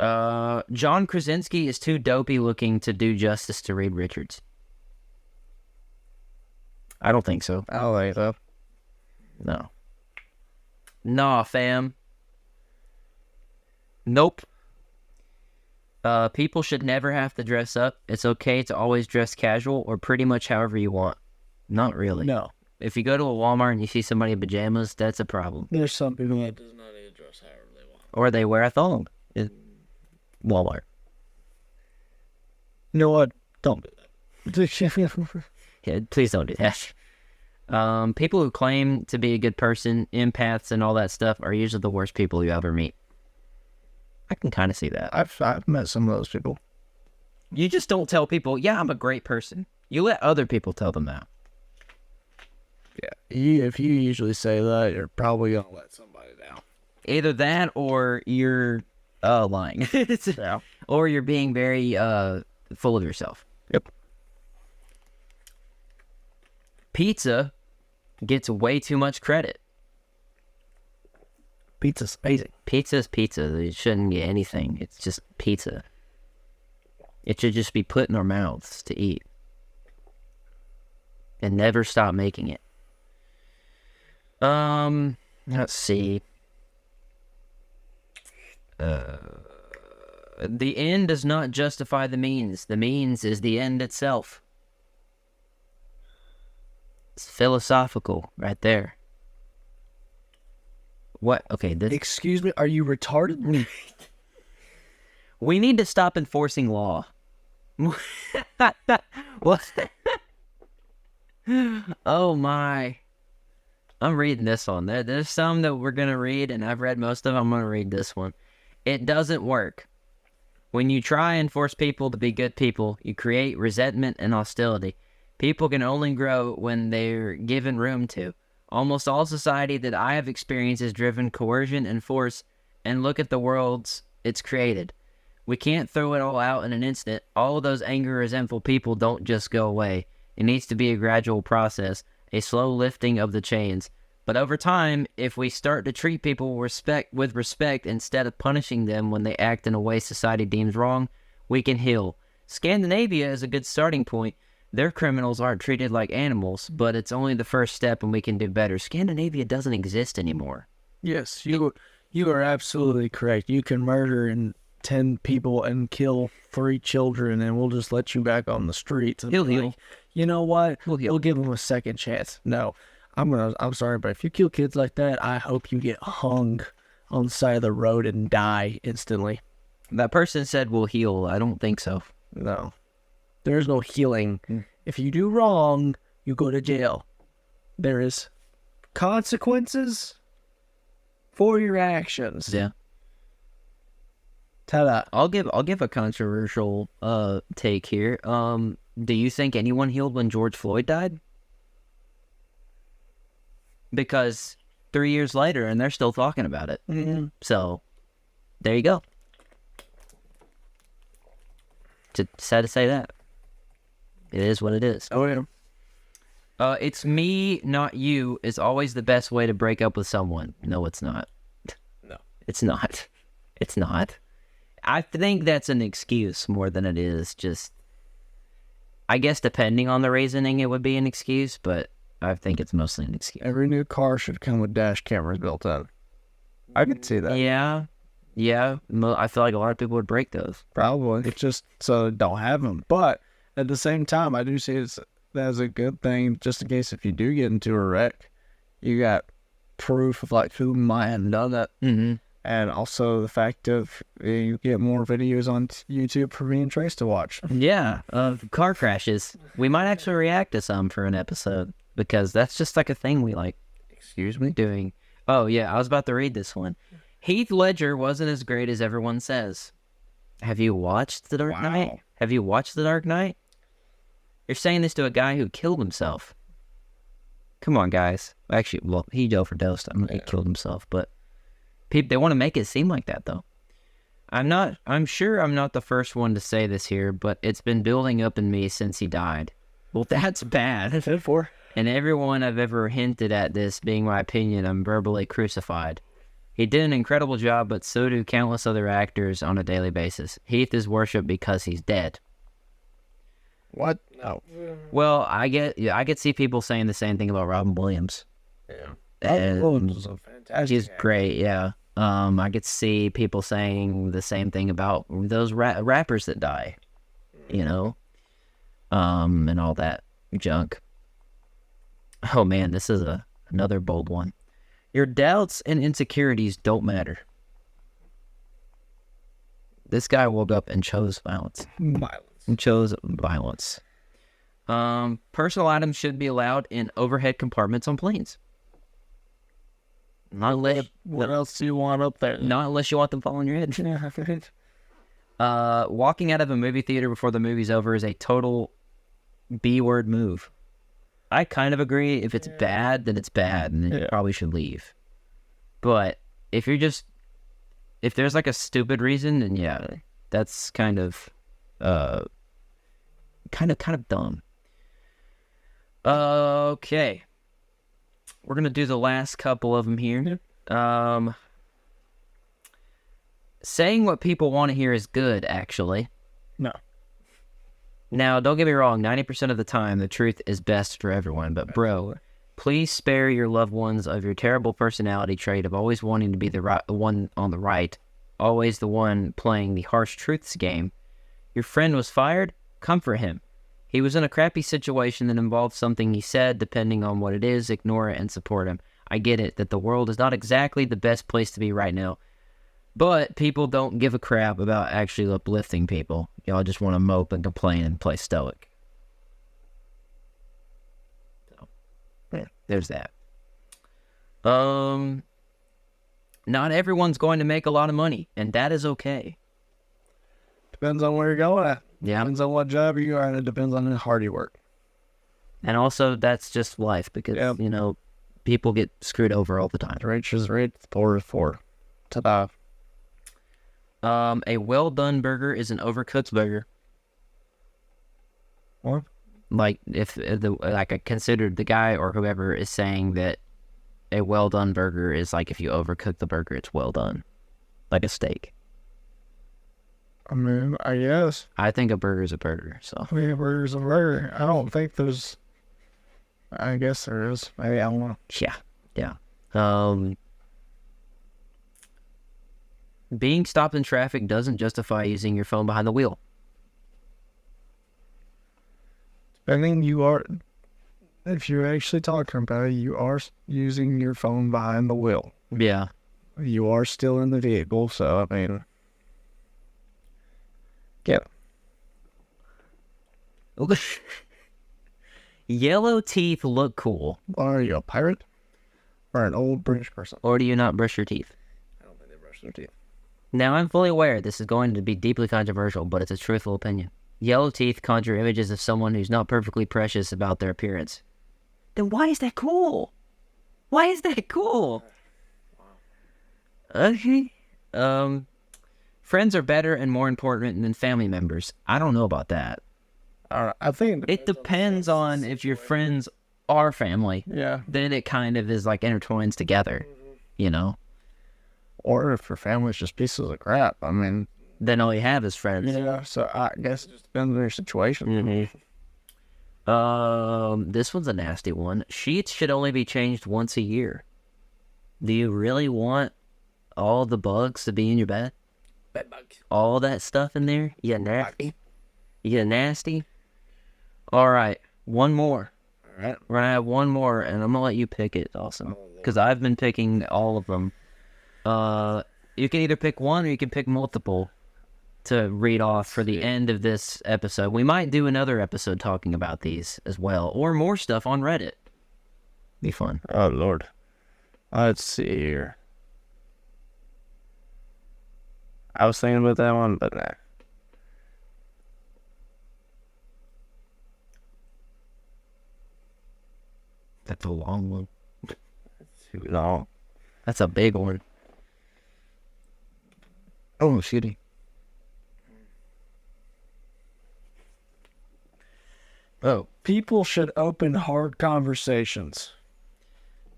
John Krasinski is too dopey looking to do justice to Reed Richards. I don't think so. I don't think so. No. Nah, fam. Nope. People should never have to dress up. It's okay to always dress casual or pretty much however you want. Not really. No. If you go to a Walmart and you see somebody in pajamas, that's a problem. There's some people that does not need to dress however they want. Or they wear a thong. Walmart. You know what? Don't do that. Yeah, please don't do that. People who claim to be a good person, empaths and all that stuff, are usually the worst people you ever meet. I can kind of see that. I've met some of those people. You just don't tell people, yeah, I'm a great person. You let other people tell them that. Yeah. If you usually say that, you're probably going to let somebody down. Either that or you're lying. Yeah. Or you're being very full of yourself. Yep. Pizza gets way too much credit. Pizza's amazing. Pizza's pizza. It shouldn't get anything. It's just pizza. It should just be put in our mouths to eat. And never stop making it. Let's see. The end does not justify the means. The means is the end itself. It's philosophical right there. What? Okay, this... Excuse me, are you retarded? We need to stop enforcing law. What? Oh my. I'm reading this one. There's some that we're going to read, and I've read most of them. I'm going to read this one. It doesn't work. When you try and force people to be good people, you create resentment and hostility. People can only grow when they're given room to. Almost all society that I have experienced is driven coercion and force, and look at the worlds it's created. We can't throw it all out in an instant. All of those angry, resentful people don't just go away. It needs to be a gradual process, a slow lifting of the chains. But over time, if we start to treat people with respect instead of punishing them when they act in a way society deems wrong, we can heal. Scandinavia is a good starting point. Their criminals aren't treated like animals, but it's only the first step and we can do better. Scandinavia doesn't exist anymore. Yes, you are absolutely correct. You can murder 10 people and kill 3 children, and we'll just let you back on the streets. He'll heal. You know what? We'll give them a second chance. No, I'm sorry, but if you kill kids like that, I hope you get hung on the side of the road and die instantly. That person said we'll heal. I don't think so. No. There's no healing. If you do wrong, you go to jail. There is consequences for your actions. Yeah. Ta-da. I'll give a controversial take here. Do you think anyone healed when George Floyd died? Because 3 years later, and they're still talking about it. Mm-hmm. So, there you go. Just sad to say that. It is what it is. Oh, yeah. It's me, not you, is always the best way to break up with someone. No, it's not. No. It's not. It's not. I think that's an excuse more than it is just... I guess depending on the reasoning, it would be an excuse, but I think it's mostly an excuse. Every new car should come with dash cameras built in. I could see that. Yeah. I feel like a lot of people would break those. Probably. It's just so they don't have them. But at the same time, I do see it as a good thing, just in case if you do get into a wreck, you got proof of like who might have done that. Mm-hmm. And also the fact of you get more videos on YouTube for me and Trace to watch. Yeah, car crashes. We might actually react to some for an episode because that's just like a thing we like. Excuse me? Doing. Oh, yeah, I was about to read this one. Heath Ledger wasn't as great as everyone says. Have you watched The Dark Knight? Have you watched The Dark Knight? You're saying this to a guy who killed himself. Come on, guys. Actually, well, he overdosed. He killed himself, but they want to make it seem like that, though. I'm sure I'm not the first one to say this here, but it's been building up in me since he died. Well, that's bad. That's it for. And everyone I've ever hinted at this being my opinion, I'm verbally crucified. He did an incredible job, but so do countless other actors on a daily basis. Heath is worshipped because he's dead. What? No. Well, I could see people saying the same thing about Robin Williams. Yeah. And Williams was a fantastic he's actor. great, yeah. I could see people saying the same thing about those rappers that die, you know, and all that junk. Oh man, this is another bold one. Your doubts and insecurities don't matter. This guy woke up and chose violence. And chose violence. Personal items should be allowed in overhead compartments on planes. What else do you want up there? Not unless you want them falling on your head. Walking out of a movie theater before the movie's over is a total B-word move. I kind of agree. If it's bad, then it's bad, and then you probably should leave. But if there's like a stupid reason, then yeah, that's kind of dumb. Okay. we're gonna do the last couple of them here. Saying what people want to hear is good, actually. No. Now, don't get me wrong, 90% of the time, the truth is best for everyone. But, bro, please spare your loved ones of your terrible personality trait of always wanting to be the one on the right, always the one playing the harsh truths game. Your friend was fired? Comfort him. He was in a crappy situation that involved something he said. Depending on what it is, ignore it and support him. I get it that the world is not exactly the best place to be right now. But people don't give a crap about actually uplifting people. Y'all just want to mope and complain and play stoic. So, yeah, there's that. Not everyone's going to make a lot of money, and that is okay. Depends on where you're going at. Yeah. Depends on what job you are, and it depends on how hard you work. And also, that's just life, because, you know, people get screwed over all the time. The rich is rich, the poor is poor. Ta-da. A well-done burger is an overcooked burger. What? Like, if I considered the guy or whoever is saying that a well-done burger is like if you overcook the burger, it's well done. Like a steak. I mean, I guess. I think a burger is a burger, so. I mean, a burger's a burger. I don't think there's... I guess there is. Maybe, I don't know. Yeah. Being stopped in traffic doesn't justify using your phone behind the wheel. Depending, if you're actually talking about it, you are using your phone behind the wheel. Yeah. You are still in the vehicle, so, I mean... Yeah. Yellow teeth look cool. Are you a pirate? Or an old British person? Or do you not brush your teeth? I don't think they brush their teeth. Now, I'm fully aware this is going to be deeply controversial, but it's a truthful opinion. Yellow teeth conjure images of someone who's not perfectly precious about their appearance. Then why is that cool? Why is that cool? Okay. Friends are better and more important than family members. I don't know about that. I think It depends on if your friends are family. Yeah. Then it kind of is like intertwines together, you know? Or if your family's just pieces of crap. I mean... Then all you have is friends. Yeah, so I guess it just depends on your situation. This one's a nasty one. Sheets should only be changed once a year. Do you really want all the bugs to be in your bed? Bed bugs. All that stuff in there? You nasty? You nasty? All right, one more. All right. We're going to have one more, and I'm going to let you pick it, Dawson. Because I've been picking all of them. You can either pick one or you can pick multiple to read off for the end of this episode. We might do another episode talking about these as well, or more stuff on Reddit. Be fun. Oh, Lord. Let's see here. I was thinking about that one, but nah. That's a long one. Too long. That's a big one. Oh, shitty. Oh. People should open hard conversations.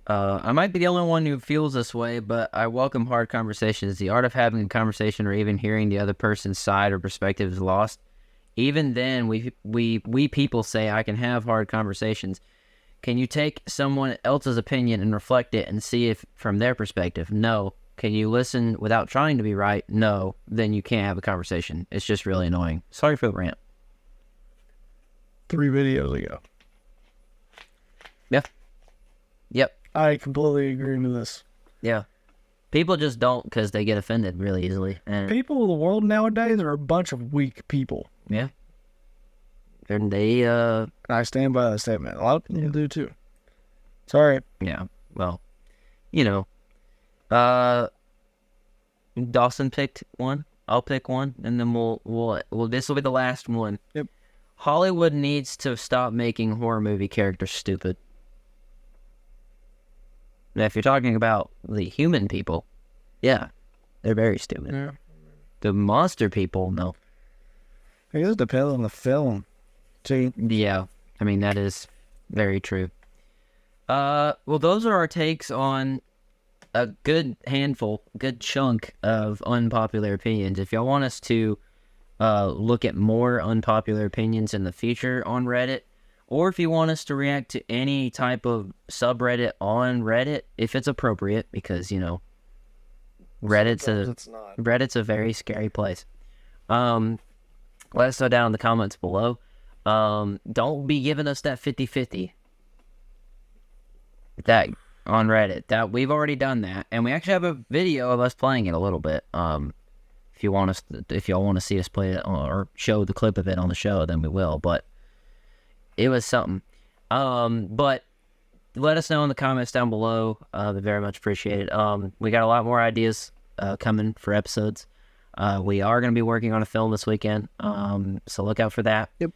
I might be the only one who feels this way, but I welcome hard conversations. The art of having a conversation or even hearing the other person's side or perspective is lost. Even then, we people say I can have hard conversations. Can you take someone else's opinion and reflect it and see if from their perspective? No. Can you listen without trying to be right? No. Then you can't have a conversation. It's just really annoying. Sorry for the rant. 3 videos ago. Yeah. Yep. I completely agree with this. Yeah. People just don't because they get offended really easily. And People in the world nowadays are a bunch of weak people. yeah. They And I stand by that statement. A lot of people do too. Sorry. yeah. Well, you know. Dawson picked one. I'll pick one, and then we'll this will be the last one. Yep. Hollywood needs to stop making horror movie characters stupid. Now, if you're talking about the human people, yeah, they're very stupid. Yeah. The monster people, no. I guess it depends on the film. See? Yeah, I mean, that is very true. Well, those are our takes on a good chunk of unpopular opinions. If y'all want us to look at more unpopular opinions in the future on Reddit, or if you want us to react to any type of subreddit on Reddit, if it's appropriate, because, you know, Reddit's a very scary place. Let us know down in the comments below. Don't be giving us that 50-50. That on Reddit. That we've already done that, and we actually have a video of us playing it a little bit. If y'all want to see us play it or show the clip of it on the show, then we will. But it was something. But let us know in the comments down below. We very much appreciate it. We got a lot more ideas coming for episodes. We are going to be working on a film this weekend. So look out for that. Yep.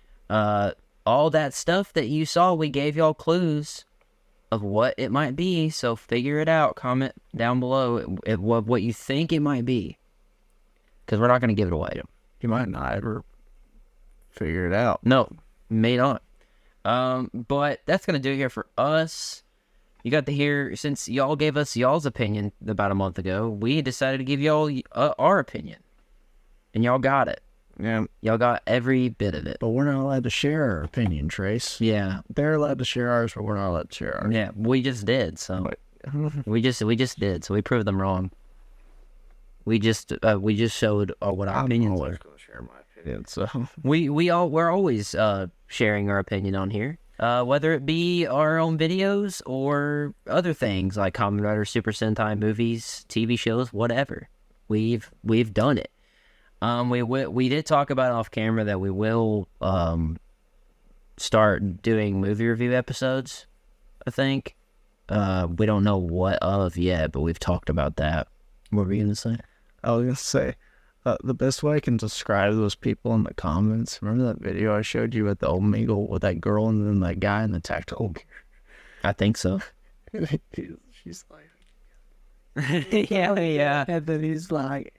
All that stuff that you saw, we gave y'all clues of what it might be. So figure it out. Comment down below what you think it might be. Because we're not going to give it away. You might not ever figure it out. No, may not. But that's going to do it here for us. You got to hear, since y'all gave us y'all's opinion about a month ago, we decided to give y'all our opinion. And y'all got it. Yeah. Y'all got every bit of it. But we're not allowed to share our opinion, Trace. Yeah. They're allowed to share ours, but we're not allowed to share ours. Yeah, we just did, so. we just did, so we proved them wrong. We just showed what our opinions were. I'm going to share my opinion, so. We're always sharing our opinion on here. Whether it be our own videos or other things like Kamen Rider, Super Sentai movies, TV shows, whatever. We've done it. We did talk about off camera that we will start doing movie review episodes, I think. We don't know what of yet, but we've talked about that. What were you going to say? I was going to say, the best way I can describe those people in the comments, remember that video I showed you at the Omegle with that girl and then that guy in the tactical gear? I think so. She's like... yeah. And then he's like...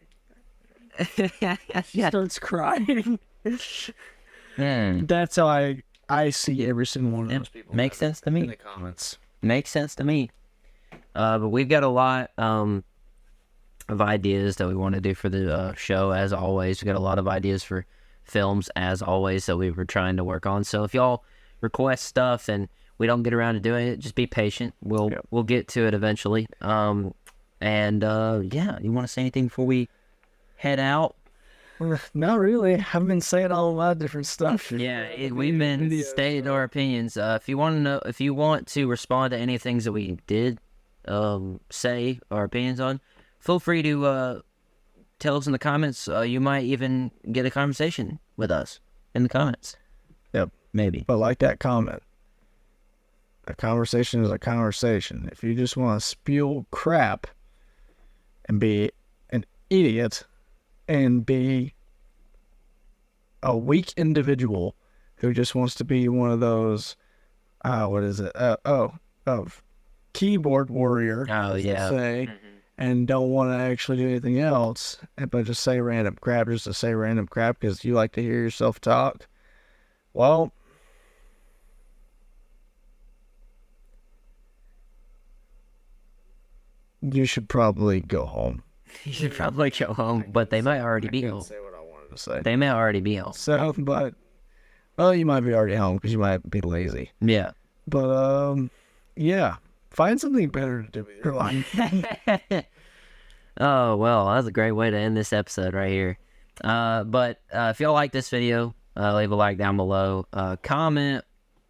She starts crying. That's how I see every single one of those people. Makes sense to me. In the comments. Makes sense to me. But we've got a lot of ideas that we want to do for the show, as always. We got a lot of ideas for films, as always, that we were trying to work on. So if y'all request stuff and we don't get around to doing it, just be patient. We'll get to it eventually. Yeah, you want to say anything before we head out? Not really. I've been saying a lot of different stuff. Yeah, we've been stating our opinions. If you want to respond to any things that we did say our opinions on, feel free to tell us in the comments. You might even get a conversation with us in the comments. Yep. Maybe. But like that comment, a conversation is a conversation. If you just want to spew crap and be an idiot and be a weak individual who just wants to be one of those, keyboard warrior. Oh, yeah. Say, and don't want to actually do anything else, but just say random crap just to say random crap because you like to hear yourself talk. Well, you should probably go home. You should probably go home, but they might already be home. Say what I wanted to say. They may already be home. So, but, well, you might be already home because you might be lazy. Yeah. But, yeah. Find something better to do with your life. Oh, well, that's a great way to end this episode right here. But if y'all like this video, leave a like down below. Comment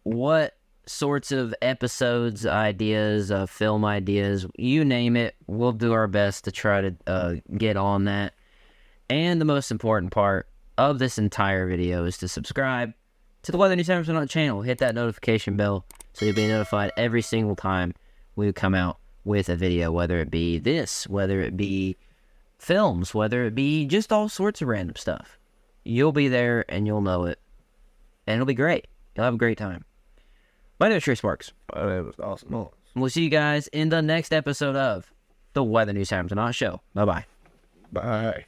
what sorts of episodes, ideas, film ideas, you name it. We'll do our best to try to get on that. And the most important part of this entire video is to subscribe to the Weather News Unpopular channel. Hit that notification bell so you'll be notified every single time we come out with a video, whether it be this, whether it be films, whether it be just all sorts of random stuff. You'll be there and you'll know it. And it'll be great. You'll have a great time. My name is Trey Sparks. My name is Dawson Mullins. We'll see you guys in the next episode of the Weather News Unpopular Show. Bye-bye. Bye.